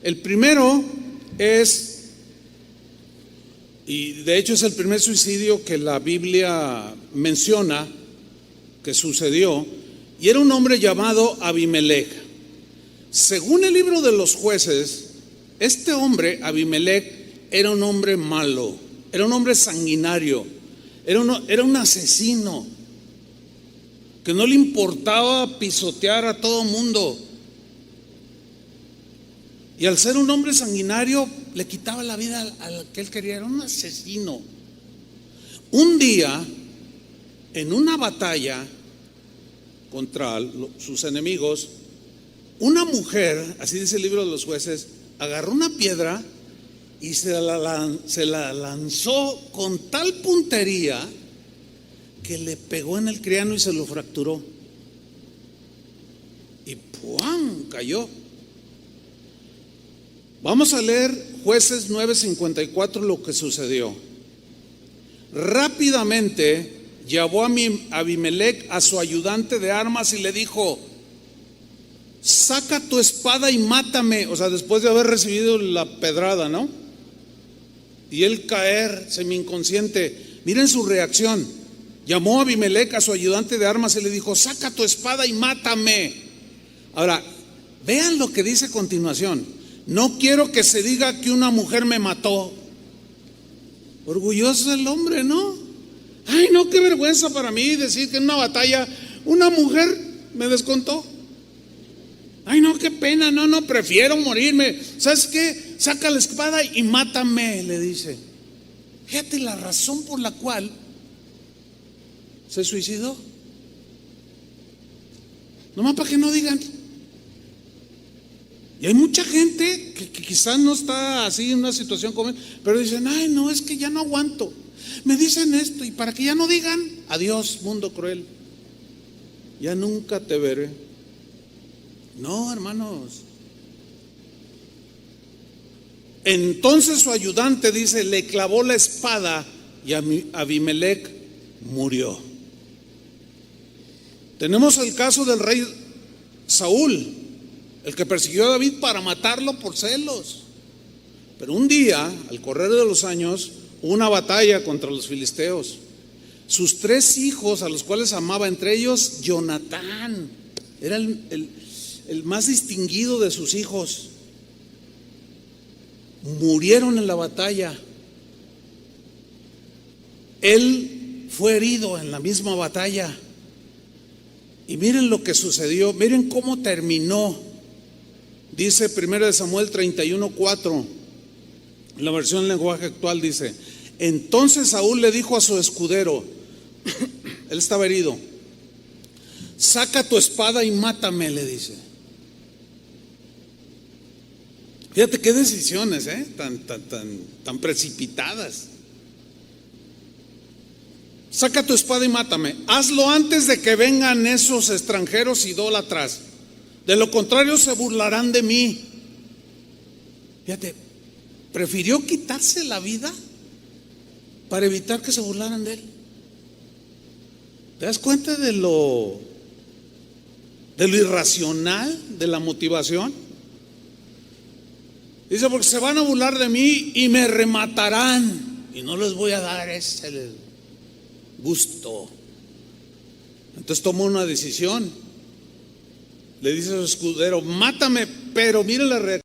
El primero es, y de hecho es el primer suicidio que la Biblia menciona que sucedió, y era un hombre llamado Abimelech. Según el libro de los Jueces, este hombre, Abimelech, era un hombre malo, era un hombre sanguinario, era un asesino, que no le importaba pisotear a todo mundo. Y al ser un hombre sanguinario, le quitaba la vida al que él quería, era un asesino. Un día, en una batalla contra sus enemigos, una mujer, así dice el libro de los Jueces, agarró una piedra y se la lanzó con tal puntería que le pegó en el cráneo y se lo fracturó. Y ¡pum!, cayó. Vamos a leer Jueces 9:54 lo que sucedió. Rápidamente llevó a Abimelech a su ayudante de armas y le dijo: saca tu espada y mátame. O sea, después de haber recibido la pedrada, ¿no? Y él caer semi inconsciente. Miren su reacción. Llamó a Abimelech a su ayudante de armas y le dijo: saca tu espada y mátame. Ahora, vean lo que dice a continuación: no quiero que se diga que una mujer me mató. Orgulloso el hombre, ¿no? Ay, no, qué vergüenza para mí decir que en una batalla una mujer me descontó. Ay, no, qué pena, no, prefiero morirme. ¿Sabes qué? Saca la espada y mátame, le dice. Fíjate la razón por la cual se suicidó. Nomás para que no digan. Y hay mucha gente que quizás no está así en una situación como, pero dicen: ay, no, es que ya no aguanto. Me dicen esto, y para que ya no digan: adiós, mundo cruel, ya nunca te veré. No, hermanos. Entonces su ayudante, dice, le clavó la espada y Abimelech murió. Tenemos el caso del rey Saúl, el que persiguió a David para matarlo por celos. Pero un día, al correr de los años, hubo una batalla contra los filisteos. Sus 3 hijos, a los cuales amaba, entre ellos Jonatán, era el más distinguido de sus hijos, murieron en la batalla. Él fue herido en la misma batalla. Y miren lo que sucedió, miren cómo terminó. Dice 1 Samuel 31:4, en la versión lenguaje actual dice: entonces Saúl le dijo a su escudero, él estaba herido: saca tu espada y mátame, le dice. Fíjate qué decisiones, tan precipitadas. Saca tu espada y mátame. Hazlo antes de que vengan esos extranjeros idólatras. De lo contrario se burlarán de mí. Fíjate, prefirió quitarse la vida para evitar que se burlaran de él. ¿Te das cuenta de lo irracional de la motivación? Dice: porque se van a burlar de mí y me rematarán, y no les voy a dar ese gusto. Entonces tomó una decisión. Le dice a su escudero: mátame. Pero mire la reacción.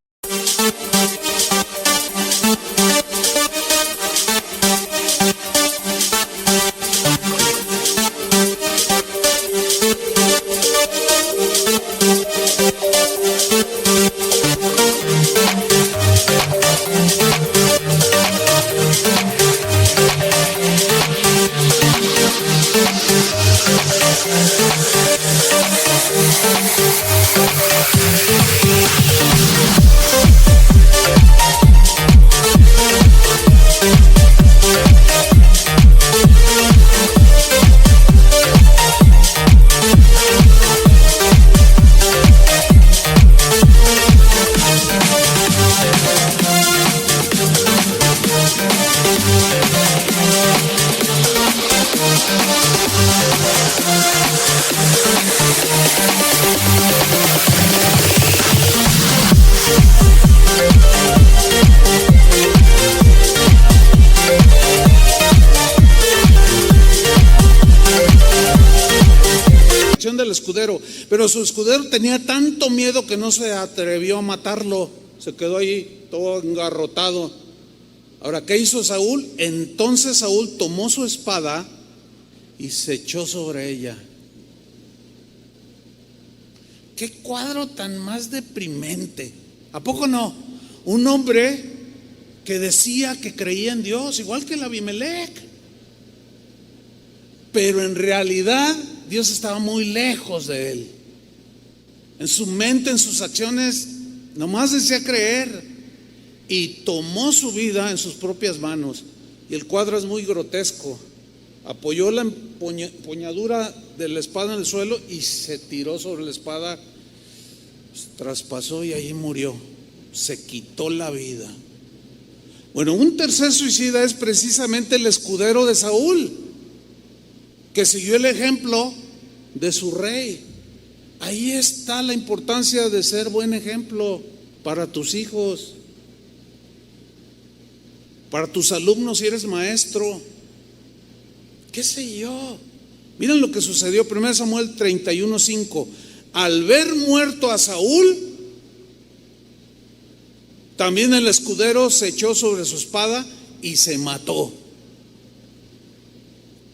Del escudero, pero su escudero tenía tanto miedo que no se atrevió a matarlo, se quedó ahí todo engarrotado. Ahora, ¿qué hizo Saúl? Entonces Saúl tomó su espada y se echó sobre ella. Qué cuadro tan más deprimente, ¿a poco no? Un hombre que decía que creía en Dios, igual que el Abimelec, pero en realidad Dios estaba muy lejos de él. En su mente, en sus acciones, nomás decía creer, y tomó su vida en sus propias manos. Y el cuadro es muy grotesco. Apoyó la empuñadura de la espada en el suelo y se tiró sobre la espada, traspasó y ahí murió. Se quitó la vida. Bueno, un tercer suicida es precisamente el escudero de Saúl, que siguió el ejemplo de su rey. Ahí está la importancia de ser buen ejemplo para tus hijos, para tus alumnos si eres maestro, qué sé yo. Miren lo que sucedió, 1 Samuel 31:5. Al ver muerto a Saúl, también el escudero se echó sobre su espada y se mató.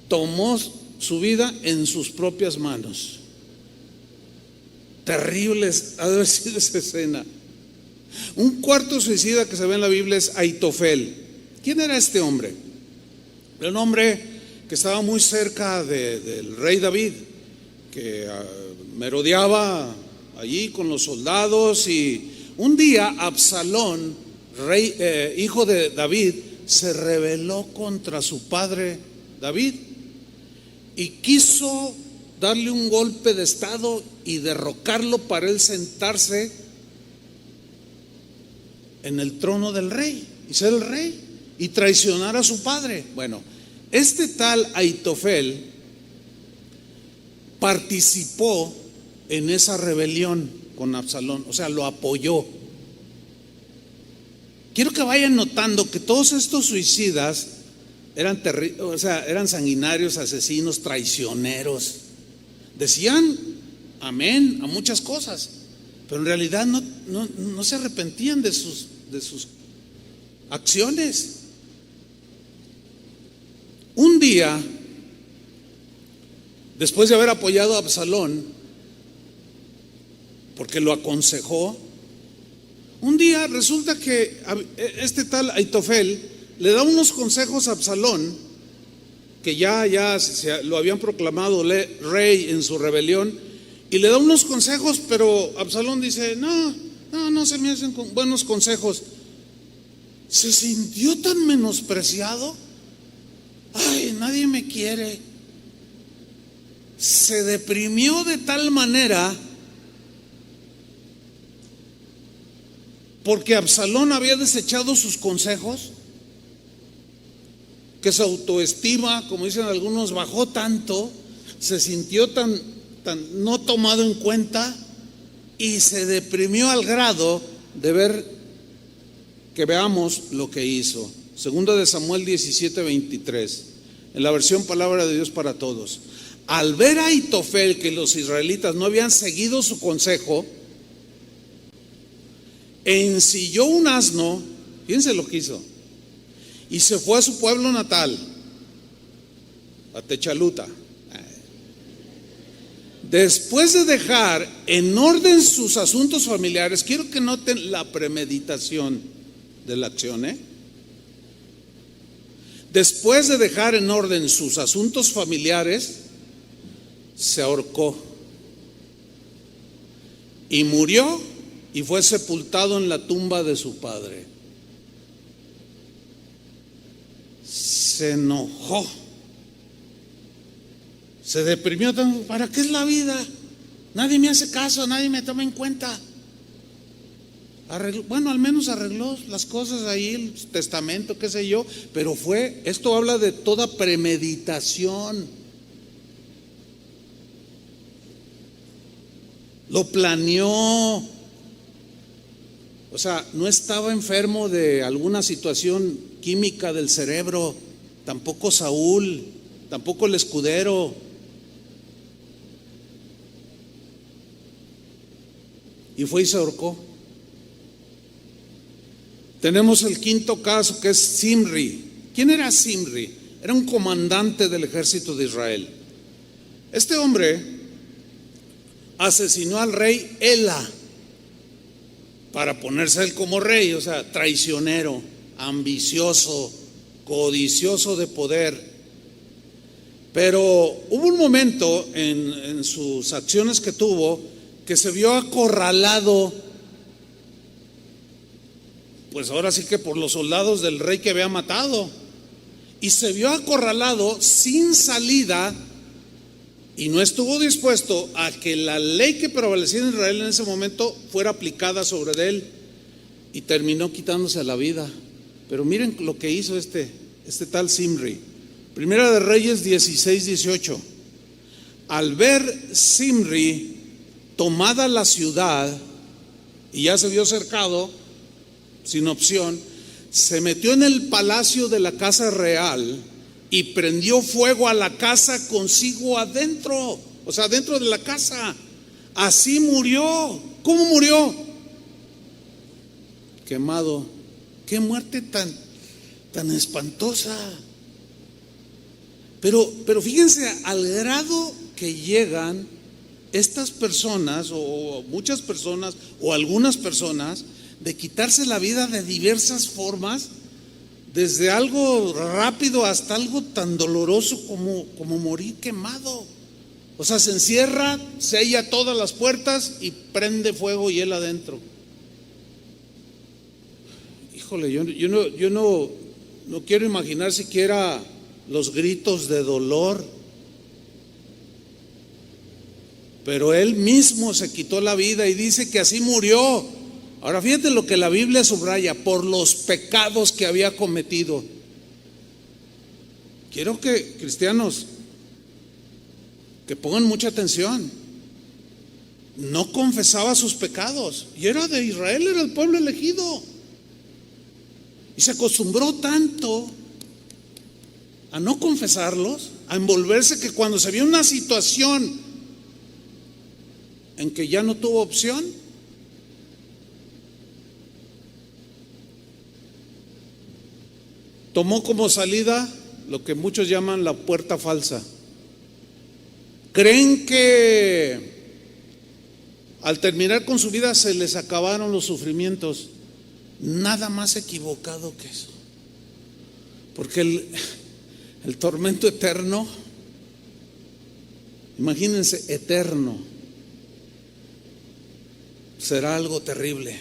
Tomó su vida en sus propias manos. Terribles ha de haber sido esa escena. Un cuarto suicida que se ve en la Biblia es Aitofel. ¿Quién era este hombre? Era un hombre que estaba muy cerca del rey David, que merodeaba allí con los soldados, y un día Absalón, hijo de David, se rebeló contra su padre David y quiso darle un golpe de estado y derrocarlo para él sentarse en el trono del rey y ser el rey y traicionar a su padre. Bueno, este tal Aitofel participó en esa rebelión con Absalón, o sea, lo apoyó. Quiero que vayan notando que todos estos suicidas eran sanguinarios, asesinos, traicioneros. Decían amén a muchas cosas, pero en realidad no se arrepentían de sus acciones. Un día, después de haber apoyado a Absalón, porque lo aconsejó, un día resulta que este tal Aitofel le da unos consejos a Absalón, que ya lo habían proclamado rey en su rebelión, y le da unos consejos, pero Absalón dice, no se me hacen buenos consejos. Se sintió tan menospreciado. Ay, nadie me quiere. Se deprimió de tal manera porque Absalón había desechado sus consejos, que su autoestima, como dicen algunos, bajó tanto, se sintió tan no tomado en cuenta y se deprimió al grado de ver, que veamos lo que hizo. Segunda de Samuel 17:23, en la versión Palabra de Dios para Todos. Al ver a Aitofel que los israelitas no habían seguido su consejo, ensilló un asno, fíjense lo que hizo, y se fue a su pueblo natal, a Techaluta. Después de dejar en orden sus asuntos familiares, quiero que noten la premeditación de la acción, Después de dejar en orden sus asuntos familiares, se ahorcó y murió y fue sepultado en la tumba de su padre. Se enojó, se deprimió. ¿Para qué es la vida? Nadie me hace caso, nadie me toma en cuenta. Bueno, al menos arregló las cosas ahí, el testamento, qué sé yo, pero esto habla de toda premeditación. Lo planeó. O sea, no estaba enfermo de alguna situación química del cerebro, tampoco Saúl, tampoco el escudero. Y fue y se ahorcó. Tenemos el quinto caso, que es Zimri. ¿Quién era Zimri? Era un comandante del ejército de Israel. Este hombre asesinó al rey Ela para ponerse él como rey. O sea, traicionero, ambicioso, codicioso de poder. Pero hubo un momento en sus acciones que tuvo que se vio acorralado, pues ahora sí que por los soldados del rey que había matado, y se vio acorralado sin salida, y no estuvo dispuesto a que la ley que prevalecía en Israel en ese momento fuera aplicada sobre él, y terminó quitándose la vida. Pero miren lo que hizo este tal Zimri. Primera de Reyes 16-18. Al ver Zimri tomada la ciudad y ya se vio cercado, sin opción, se metió en el palacio de la casa real y prendió fuego a la casa consigo adentro, o sea, dentro de la casa. Así murió. ¿Cómo murió? Quemado. Qué muerte tan espantosa. Pero fíjense al grado que llegan estas personas, o muchas personas, o algunas personas, de quitarse la vida de diversas formas, desde algo rápido hasta algo tan doloroso como morir quemado. O sea, se encierra, sella todas las puertas y prende fuego y él adentro. Híjole, yo no quiero imaginar siquiera los gritos de dolor. Pero él mismo se quitó la vida y dice que así murió. Ahora fíjate lo que la Biblia subraya: por los pecados que había cometido. Quiero que cristianos que pongan mucha atención. No confesaba sus pecados, y era de Israel, era el pueblo elegido, y se acostumbró tanto a no confesarlos, a envolverse, que cuando se vio una situación en que ya no tuvo opción, tomó como salida lo que muchos llaman la puerta falsa. Creen que al terminar con su vida se les acabaron los sufrimientos. Nada más equivocado que eso. Porque el tormento eterno, imagínense, eterno, será algo terrible.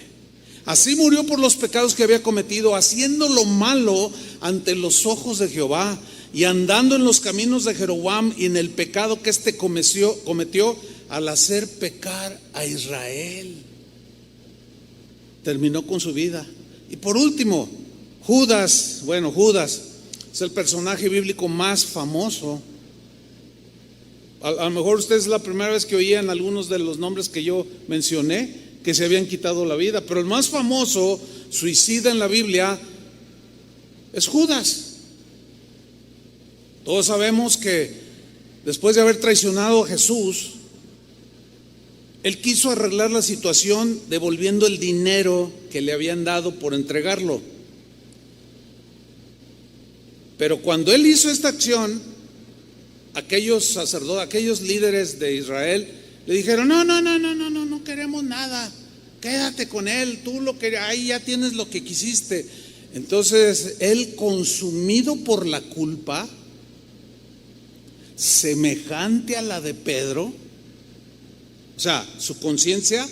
Así murió por los pecados que había cometido, haciendo lo malo ante los ojos de Jehová, y andando en los caminos de Jeroboam y en el pecado que éste cometió al hacer pecar a Israel. Terminó con su vida. Y por último, Judas. Bueno, Judas es el personaje bíblico más famoso. A lo mejor ustedes es la primera vez que oían algunos de los nombres que yo mencioné, que se habían quitado la vida, pero el más famoso suicida en la Biblia es Judas. Todos sabemos que después de haber traicionado a Jesús, él quiso arreglar la situación devolviendo el dinero que le habían dado por entregarlo. Pero cuando él hizo esta acción, aquellos sacerdotes, aquellos líderes de Israel le dijeron: no queremos nada, quédate con él, tú ahí ya tienes lo que quisiste. Entonces él, consumido por la culpa, semejante a la de Pedro, o sea, su conciencia,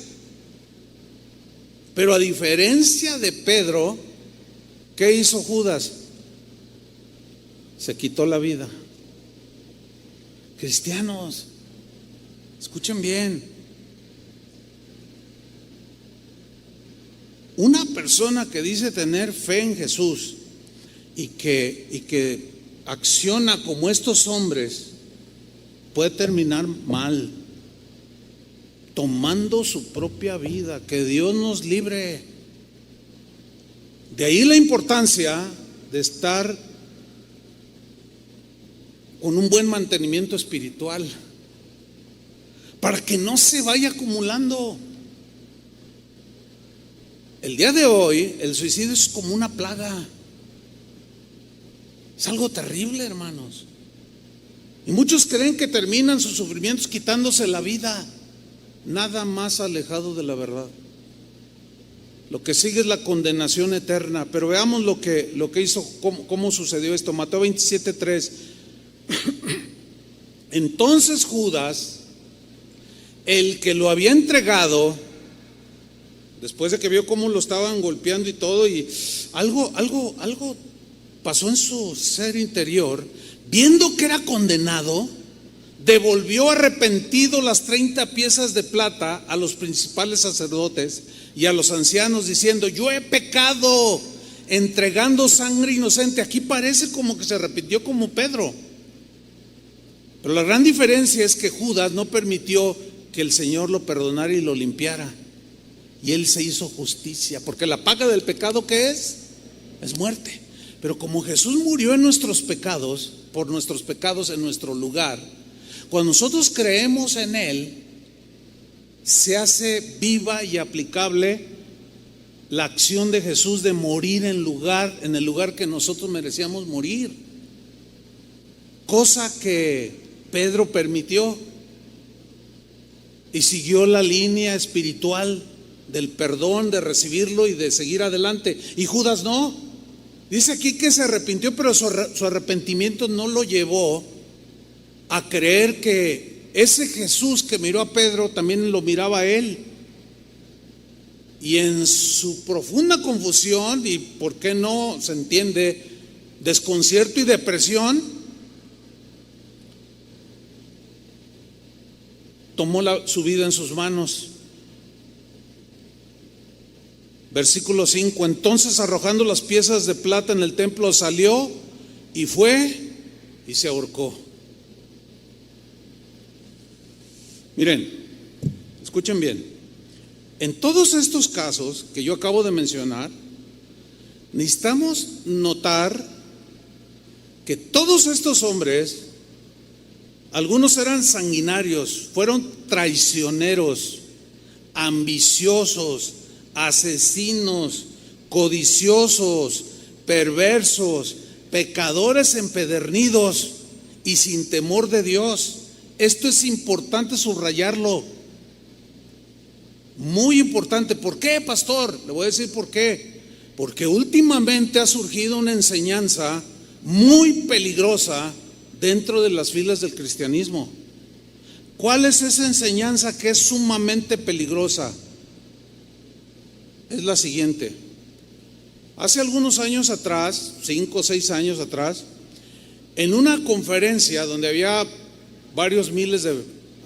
pero a diferencia de Pedro, ¿qué hizo Judas? Se quitó la vida. Cristianos, escuchen bien. Una persona que dice tener fe en Jesús y que acciona como estos hombres puede terminar mal, tomando su propia vida. Que Dios nos libre. De ahí la importancia de estar con un buen mantenimiento espiritual, para que no se vaya acumulando. El día de hoy el suicidio es como una plaga, es algo terrible, hermanos, y muchos creen que terminan sus sufrimientos quitándose la vida. Nada más alejado de la verdad. Lo que sigue es la condenación eterna. Pero veamos lo que hizo, cómo sucedió esto. Mateo 27:3. Entonces Judas, el que lo había entregado, después de que vio cómo lo estaban golpeando y todo, y algo pasó en su ser interior, viendo que era condenado, devolvió arrepentido las 30 piezas de plata a los principales sacerdotes y a los ancianos, diciendo: yo he pecado entregando sangre inocente. Aquí parece como que se arrepintió como Pedro, pero la gran diferencia es que Judas no permitió que el Señor lo perdonara y lo limpiara, y él se hizo justicia, porque la paga del pecado, ¿qué es? Es muerte. Pero como Jesús murió en nuestros pecados, por nuestros pecados en nuestro lugar, cuando nosotros creemos en Él, se hace viva y aplicable la acción de Jesús de morir en el lugar que nosotros merecíamos morir, cosa que Pedro permitió y siguió la línea espiritual del perdón, de recibirlo y de seguir adelante. Y Judas no. Dice aquí que se arrepintió, pero su arrepentimiento no lo llevó a creer que ese Jesús que miró a Pedro también lo miraba a él. Y en su profunda confusión, y por qué no se entiende, desconcierto y depresión, tomó su vida en sus manos. Versículo 5: entonces, arrojando las piezas de plata en el templo, salió y fue y se ahorcó. Miren, escuchen bien. En todos estos casos que yo acabo de mencionar, necesitamos notar que todos estos hombres, algunos eran sanguinarios, fueron traicioneros, ambiciosos, asesinos, codiciosos, perversos, pecadores empedernidos y sin temor de Dios. Esto es importante subrayarlo, muy importante. ¿Por qué, pastor? Le voy a decir por qué. Porque últimamente ha surgido una enseñanza muy peligrosa dentro de las filas del cristianismo. ¿Cuál es esa enseñanza que es sumamente peligrosa? Es la siguiente. Hace algunos años atrás, 5 o 6 años atrás, en una conferencia donde había varios miles de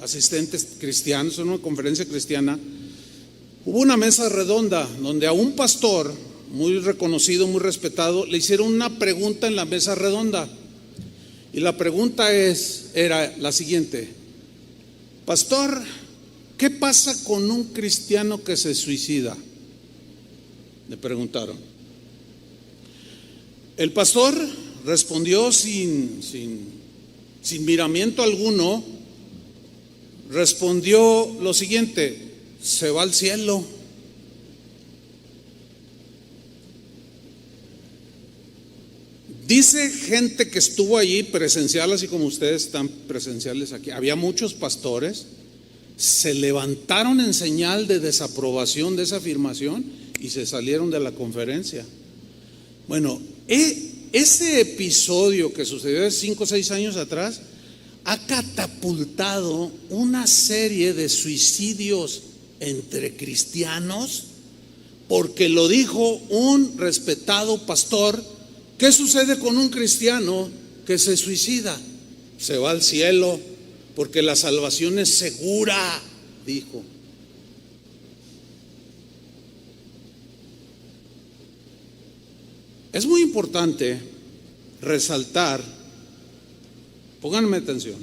asistentes cristianos, en una conferencia cristiana, hubo una mesa redonda donde a un pastor muy reconocido, muy respetado, le hicieron una pregunta en la mesa redonda. Y la pregunta era la siguiente: pastor, ¿qué pasa con un cristiano que se suicida? Le preguntaron. El pastor respondió sin miramiento alguno, respondió lo siguiente: se va al cielo. Dice gente que estuvo allí presencial, así como ustedes están presenciales aquí, había muchos pastores, se levantaron en señal de desaprobación de esa afirmación y se salieron de la conferencia. Bueno, ese episodio que sucedió hace 5 o 6 años atrás ha catapultado una serie de suicidios entre cristianos, porque lo dijo un respetado pastor. ¿Qué sucede con un cristiano que se suicida? Se va al cielo porque la salvación es segura, dijo. Es muy importante resaltar, pónganme atención,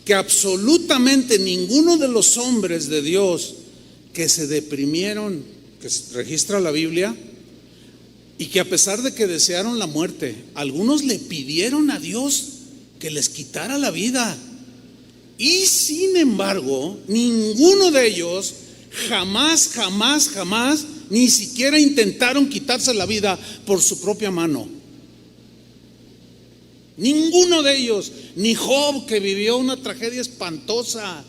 que absolutamente ninguno de los hombres de Dios que se deprimieron, que registra la Biblia, y que a pesar de que desearon la muerte, algunos le pidieron a Dios que les quitara la vida. Y sin embargo, ninguno de ellos jamás, ni siquiera intentaron quitarse la vida por su propia mano. Ninguno de ellos, ni Job, que vivió una tragedia espantosa,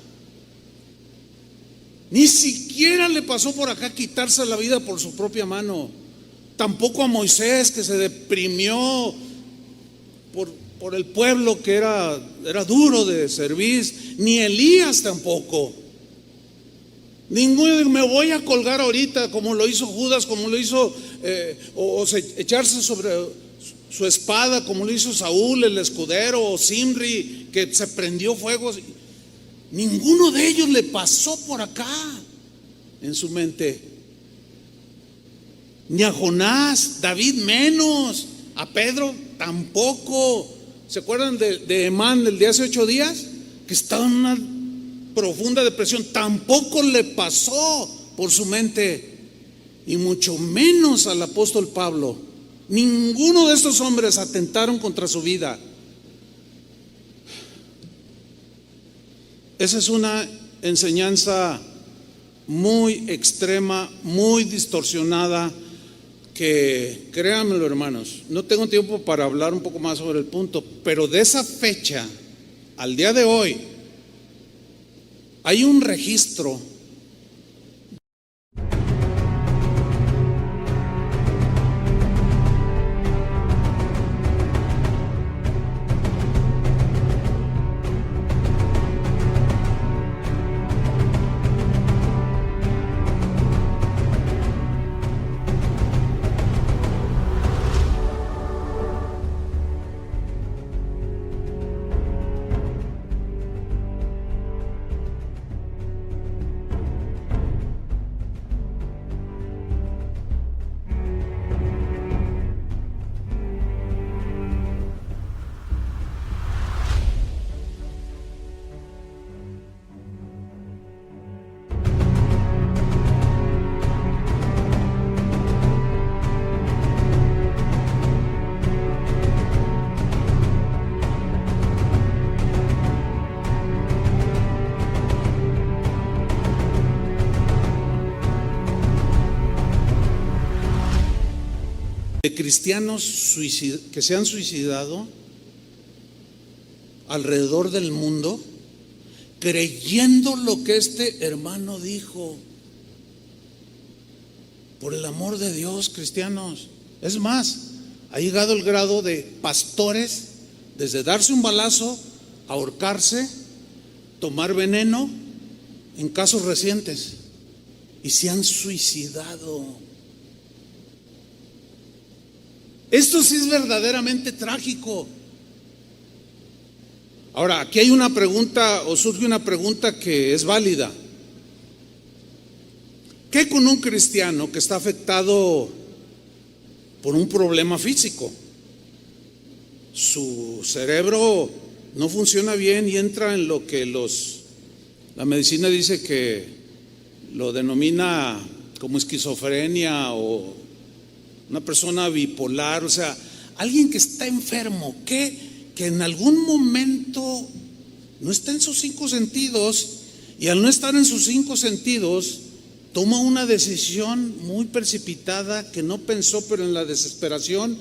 ni siquiera le pasó por acá quitarse la vida por su propia mano. Tampoco a Moisés, que se deprimió por el pueblo que era duro de servir, ni Elías tampoco. Ninguno, me voy a colgar ahorita, como lo hizo Judas, como lo hizo, echarse sobre su espada, como lo hizo Saúl, el escudero, o Simri, que se prendió fuego. Ninguno de ellos le pasó por acá en su mente. Ni a Jonás, David menos, a Pedro tampoco. ¿Se acuerdan de Emán, el de hace 8 días? Que estaba en una profunda depresión. Tampoco le pasó por su mente. Y mucho menos al apóstol Pablo. Ninguno de estos hombres atentaron contra su vida. Esa es una enseñanza muy extrema, muy distorsionada, que créanmelo, hermanos, no tengo tiempo para hablar un poco más sobre el punto, pero de esa fecha al día de hoy hay un registro de cristianos que se han suicidado alrededor del mundo, creyendo lo que este hermano dijo. Por el amor de Dios, cristianos. Es más, ha llegado el grado de pastores, desde darse un balazo, ahorcarse, tomar veneno, en casos recientes, y se han suicidado. Esto sí es verdaderamente trágico. Ahora, aquí hay una pregunta, o surge una pregunta que es válida. ¿Qué con un cristiano que está afectado por un problema físico? Su cerebro no funciona bien y entra en lo que la medicina dice que lo denomina como esquizofrenia o una persona bipolar, o sea, alguien que está enfermo, que en algún momento no está en sus 5 sentidos, y al no estar en sus 5 sentidos toma una decisión muy precipitada que no pensó, pero en la desesperación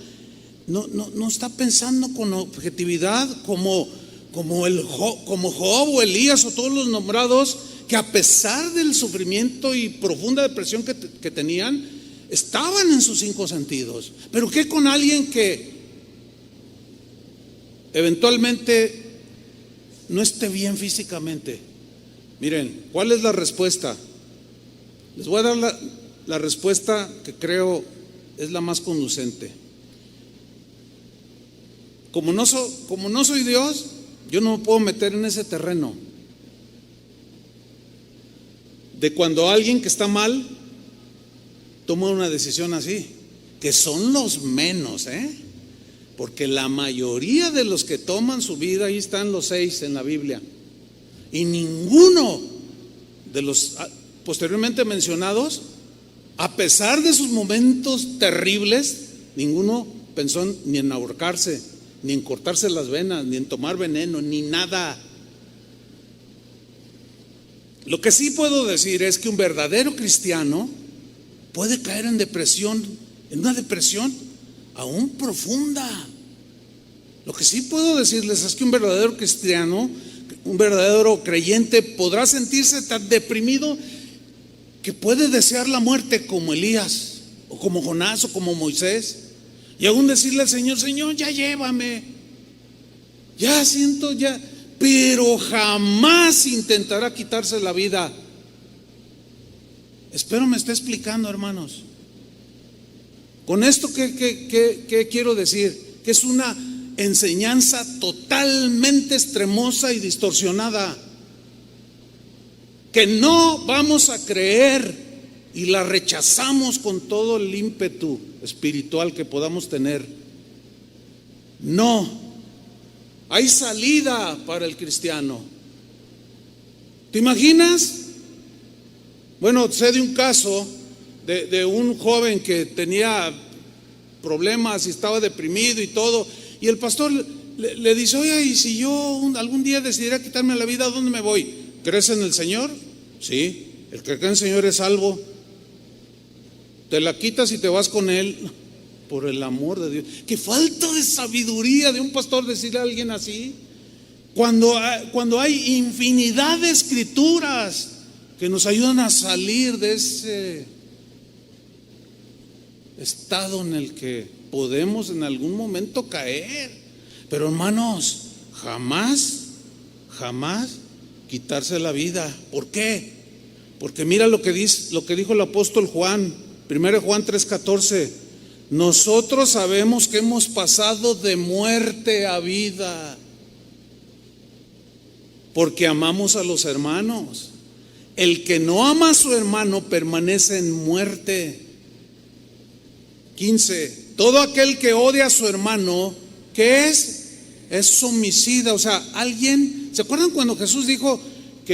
no está pensando con objetividad como Job o Elías o todos los nombrados, que a pesar del sufrimiento y profunda depresión que tenían, estaban en sus 5 sentidos. Pero ¿qué con alguien que eventualmente no esté bien físicamente. Miren, ¿cuál es la respuesta? Les voy a dar la respuesta que creo es la más conducente. Como no soy Dios, yo no me puedo meter en ese terreno de cuando alguien que está mal toma una decisión así, que son los menos, porque la mayoría de los que toman su vida, ahí están los 6 en la Biblia, y ninguno de los posteriormente mencionados, a pesar de sus momentos terribles, ninguno pensó ni en ahorcarse, ni en cortarse las venas, ni en tomar veneno, ni nada. Lo que sí puedo decir es que un verdadero cristiano puede caer en depresión, en una depresión aún profunda. Lo que sí puedo decirles es que un verdadero cristiano, un verdadero creyente podrá sentirse tan deprimido que puede desear la muerte como Elías, o como Jonás, o como Moisés, y aún decirle al Señor: Señor, ya llévame, ya siento, ya, pero jamás intentará quitarse la vida. Espero me esté explicando, hermanos. Con esto, ¿qué quiero decir? Que es una enseñanza totalmente extremosa y distorsionada, que no vamos a creer y la rechazamos con todo el ímpetu espiritual que podamos tener. No, hay salida para el cristiano. ¿Te imaginas? Bueno, sé de un caso de un joven que tenía problemas y estaba deprimido y todo, y el pastor le dice: oye, y si yo algún día decidiera quitarme la vida, ¿a dónde me voy? ¿Crees en el Señor? Sí, el que cree en el Señor es salvo. Te la quitas y te vas con Él. Por el amor de Dios, qué falta de sabiduría de un pastor decirle a alguien así, cuando hay infinidad de escrituras que nos ayudan a salir de ese estado en el que podemos en algún momento caer. Pero hermanos, jamás quitarse la vida. ¿Por qué? Porque mira lo que dijo el apóstol Juan, 1 Juan 3:14. Nosotros sabemos que hemos pasado de muerte a vida porque amamos a los hermanos. El que no ama a su hermano permanece en muerte. 15. Todo aquel que odia a su hermano, ¿qué es? Es homicida. O sea, alguien, ¿se acuerdan cuando Jesús dijo que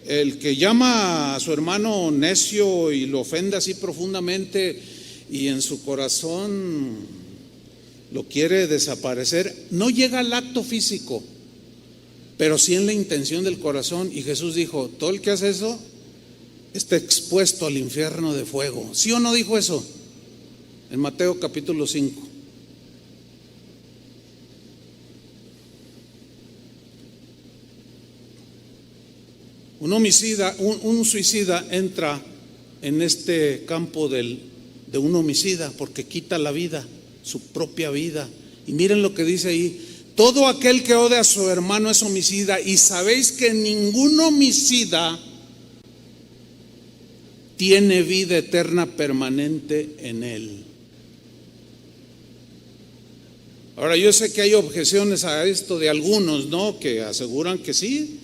el que llama a su hermano necio y lo ofende así profundamente y en su corazón lo quiere desaparecer, no llega al acto físico, pero sí en la intención del corazón? Y Jesús dijo: todo el que hace eso está expuesto al infierno de fuego. ¿Sí o no dijo eso? En Mateo capítulo 5. Un suicida entra en este campo de un homicida porque quita la vida, su propia vida. Y miren lo que dice ahí: todo aquel que odia a su hermano es homicida, y sabéis que ningún homicida tiene vida eterna permanente en él. Ahora, yo sé que hay objeciones a esto de algunos, ¿no?, que aseguran que sí,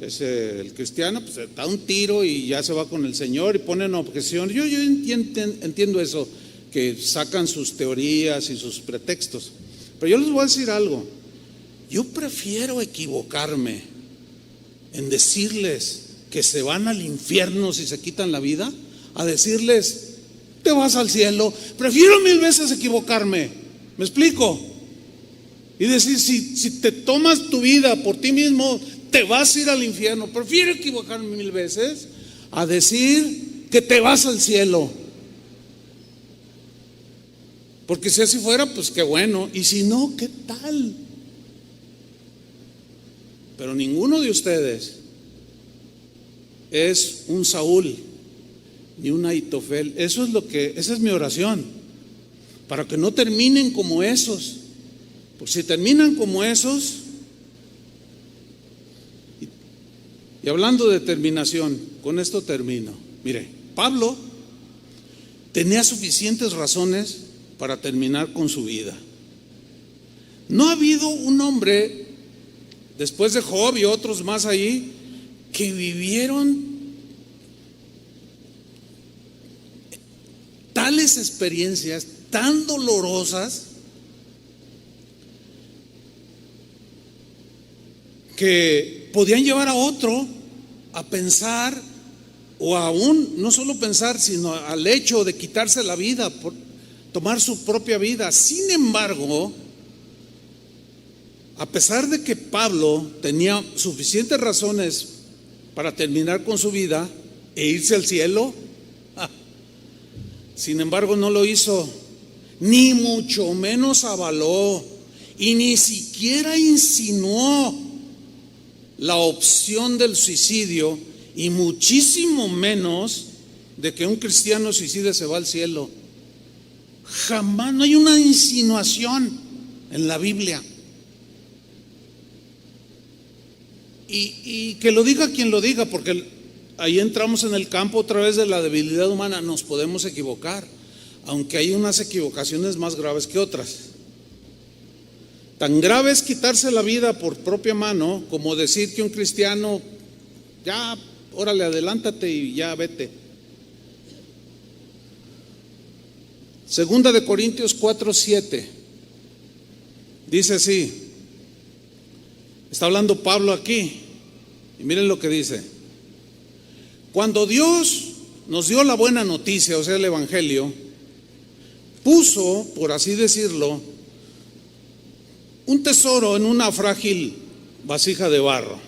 el cristiano pues da un tiro y ya se va con el Señor, y ponen objeción. Yo entiendo eso, que sacan sus teorías y sus pretextos, pero yo les voy a decir algo. Yo prefiero equivocarme en decirles que se van al infierno si se quitan la vida, a decirles te vas al cielo. Prefiero 1000 veces equivocarme. ¿Me explico? Y decir, si te tomas tu vida por ti mismo, te vas a ir al infierno. Prefiero equivocarme 1000 veces a decir que te vas al cielo. Porque si así fuera, pues qué bueno. Y si no, ¿qué tal? Pero ninguno de ustedes es un Saúl ni un Ahitofel. Esa es mi oración, para que no terminen como esos. Porque si terminan como esos, Y hablando de terminación, con esto termino. Mire, Pablo tenía suficientes razones para terminar con su vida. No ha habido un hombre, después de Job y otros más ahí, que vivieron tales experiencias tan dolorosas que podían llevar a otro a pensar, o aún no solo pensar, sino al hecho de quitarse la vida, por tomar su propia vida. Sin embargo, a pesar de que Pablo tenía suficientes razones para terminar con su vida e irse al cielo, sin embargo no lo hizo, ni mucho menos avaló y ni siquiera insinuó la opción del suicidio, y muchísimo menos de que un cristiano suicida se va al cielo. Jamás, no hay una insinuación en la Biblia. Y que lo diga quien lo diga, porque ahí entramos en el campo otra vez de la debilidad humana. Nos podemos equivocar, aunque hay unas equivocaciones más graves que otras. Tan grave es quitarse la vida por propia mano como decir que un cristiano, ya, órale, adelántate y ya vete. Segunda de Corintios 4:7 dice así, está hablando Pablo aquí, y miren lo que dice: cuando Dios nos dio la buena noticia, o sea, el evangelio, puso, por así decirlo, un tesoro en una frágil vasija de barro,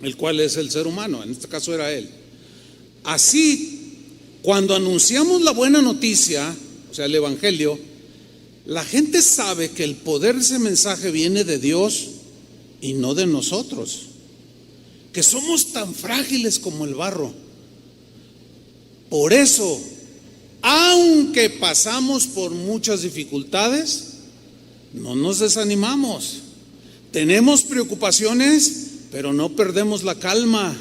el cual es el ser humano, en este caso era él. Así, cuando anunciamos la buena noticia, o sea, el evangelio, la gente sabe que el poder de ese mensaje viene de Dios y no de nosotros, que somos tan frágiles como el barro. Por eso, aunque pasamos por muchas dificultades, no nos desanimamos. Tenemos preocupaciones, pero no perdemos la calma.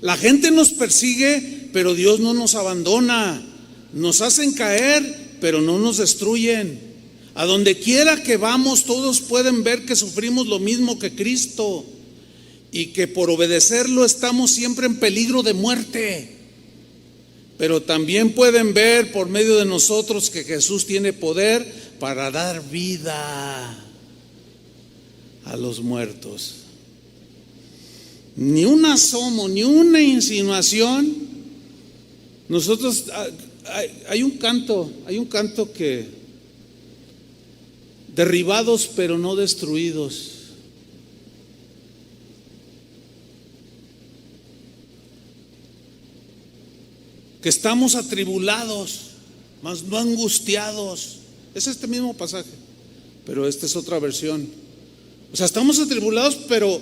La gente nos persigue, pero Dios no nos abandona. Nos hacen caer, pero no nos destruyen. A donde quiera que vamos, todos pueden ver que sufrimos lo mismo que Cristo, y que por obedecerlo estamos siempre en peligro de muerte. Pero también pueden ver por medio de nosotros que Jesús tiene poder para dar vida a los muertos. Ni un asomo, ni una insinuación. Nosotros, hay un canto que: derribados pero no destruidos. Que estamos atribulados, mas no angustiados. Es este mismo pasaje, pero esta es otra versión. O sea, estamos atribulados, pero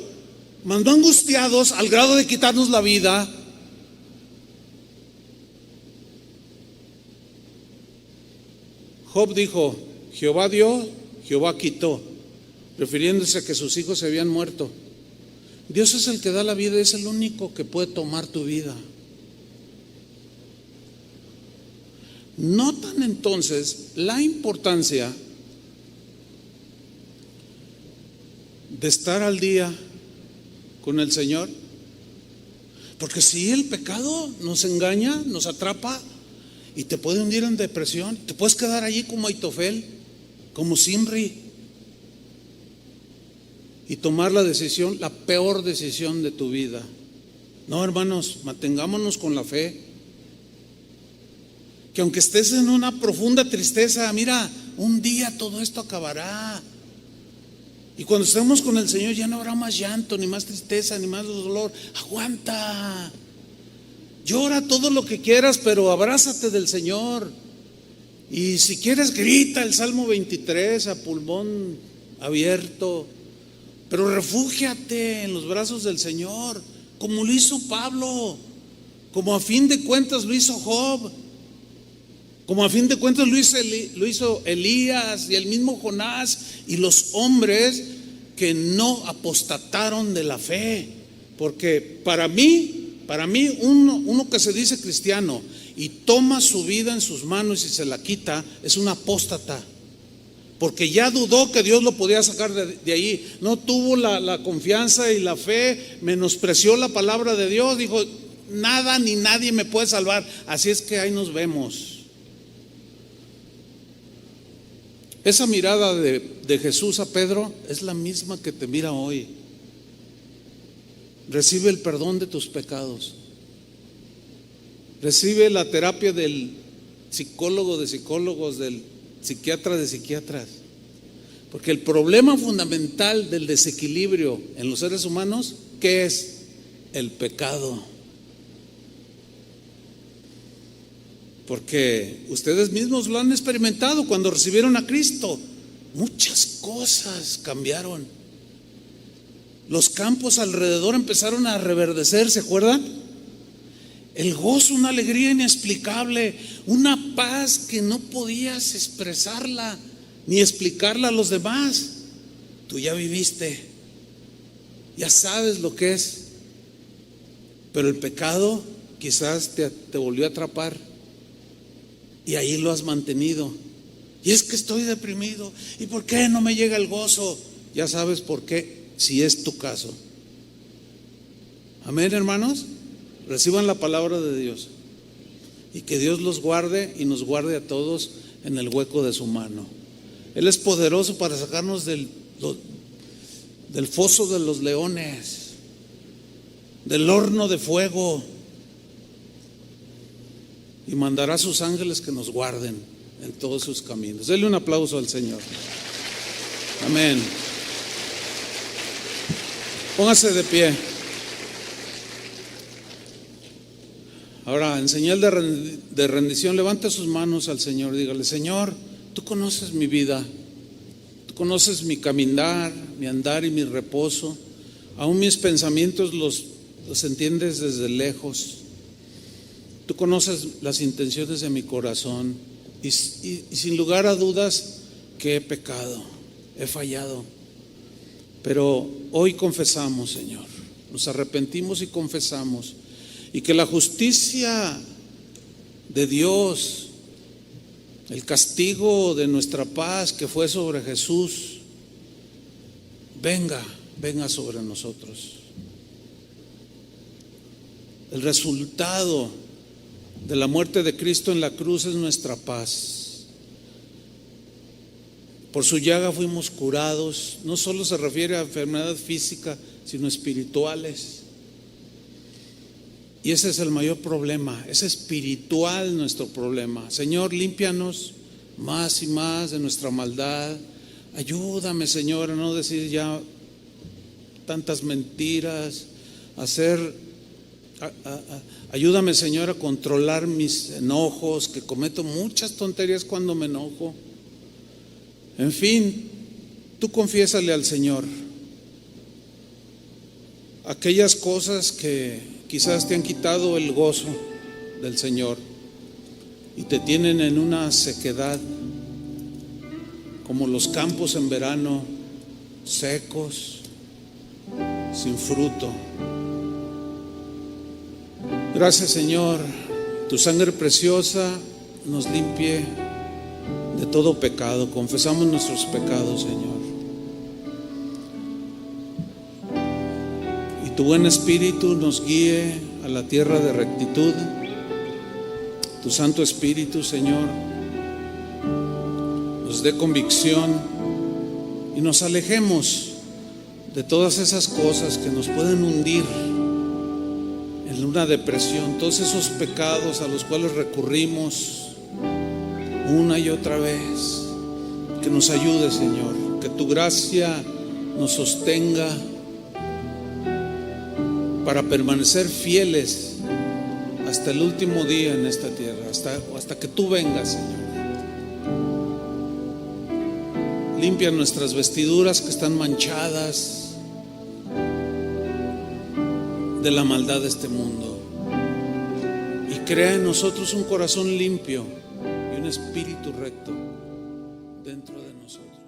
mas no angustiados al grado de quitarnos la vida. Job dijo: Jehová dio, Jehová quitó, refiriéndose a que sus hijos se habían muerto. Dios es el que da la vida, es el único que puede tomar tu vida. ¿Notan entonces la importancia de estar al día con el Señor? Porque si el pecado nos engaña, nos atrapa y te puede hundir en depresión, te puedes quedar allí como Aitofel, como Simri, y tomar la decisión, la peor decisión de tu vida. No, hermanos, mantengámonos con la fe. Que aunque estés en una profunda tristeza, mira, un día todo esto acabará. Y cuando estemos con el Señor ya no habrá más llanto, ni más tristeza, ni más dolor. Aguanta, llora todo lo que quieras, pero abrázate del Señor. Y si quieres, grita el Salmo 23 a pulmón abierto, pero refúgiate en los brazos del Señor, como lo hizo Pablo, como a fin de cuentas lo hizo Job, como a fin de cuentas lo hizo Elías y el mismo Jonás y los hombres que no apostataron de la fe. Porque para mí uno que se dice cristiano y toma su vida en sus manos y se la quita, es un apóstata. Porque ya dudó que Dios lo podía sacar de ahí. No tuvo la confianza y la fe, menospreció la palabra de Dios. Dijo, nada ni nadie me puede salvar. Así es que ahí nos vemos. Esa mirada de Jesús a Pedro es la misma que te mira hoy. Recibe el perdón de tus pecados. Recibe la terapia del psicólogo de psicólogos, del psiquiatra de psiquiatras. Porque el problema fundamental del desequilibrio en los seres humanos, ¿qué es? El pecado. Porque ustedes mismos lo han experimentado cuando recibieron a Cristo. Muchas cosas cambiaron. Los campos alrededor empezaron a reverdecer, ¿se acuerdan? El gozo, una alegría inexplicable, una paz que no podías expresarla ni explicarla a los demás. Tú ya viviste, ya sabes lo que es. Pero el pecado quizás te volvió a atrapar y ahí lo has mantenido. Y es que estoy deprimido. ¿Y por qué no me llega el gozo? Ya sabes por qué, si es tu caso. Amén, hermanos. Reciban la palabra de Dios y que Dios los guarde y nos guarde a todos en el hueco de su mano. Él es poderoso para sacarnos del foso de los leones, del horno de fuego, y mandará a sus ángeles que nos guarden en todos sus caminos. Denle un aplauso al Señor. Amén. Póngase de pie. Ahora, en señal de rendición, levante sus manos al Señor. Dígale: Señor, tú conoces mi vida, tú conoces mi caminar, mi andar y mi reposo. Aún mis pensamientos los entiendes desde lejos. Tú conoces las intenciones de mi corazón y sin lugar a dudas que he pecado, he fallado. Pero hoy confesamos, Señor, nos arrepentimos y confesamos. Y que la justicia de Dios, el castigo de nuestra paz que fue sobre Jesús, venga sobre nosotros. El resultado de la muerte de Cristo en la cruz es nuestra paz. Por su llaga fuimos curados. No solo se refiere a enfermedad física, sino espirituales. Y ese es el mayor problema, es espiritual nuestro problema. Señor, límpianos más y más de nuestra maldad. Ayúdame, Señor, a no decir ya tantas mentiras, ayúdame, Señor, a controlar mis enojos, que cometo muchas tonterías cuando me enojo. En fin, tú confiésale al Señor aquellas cosas que quizás te han quitado el gozo del Señor y te tienen en una sequedad, como los campos en verano, secos, sin fruto. Gracias, Señor, tu sangre preciosa nos limpie de todo pecado. Confesamos nuestros pecados, Señor. Tu buen Espíritu nos guíe a la tierra de rectitud. Tu Santo Espíritu, Señor, nos dé convicción y nos alejemos de todas esas cosas que nos pueden hundir en una depresión, todos esos pecados a los cuales recurrimos una y otra vez. Que nos ayude, Señor, que tu gracia nos sostenga para permanecer fieles hasta el último día en esta tierra, hasta que tú vengas, Señor. Limpia nuestras vestiduras que están manchadas de la maldad de este mundo y crea en nosotros un corazón limpio y un espíritu recto dentro de nosotros.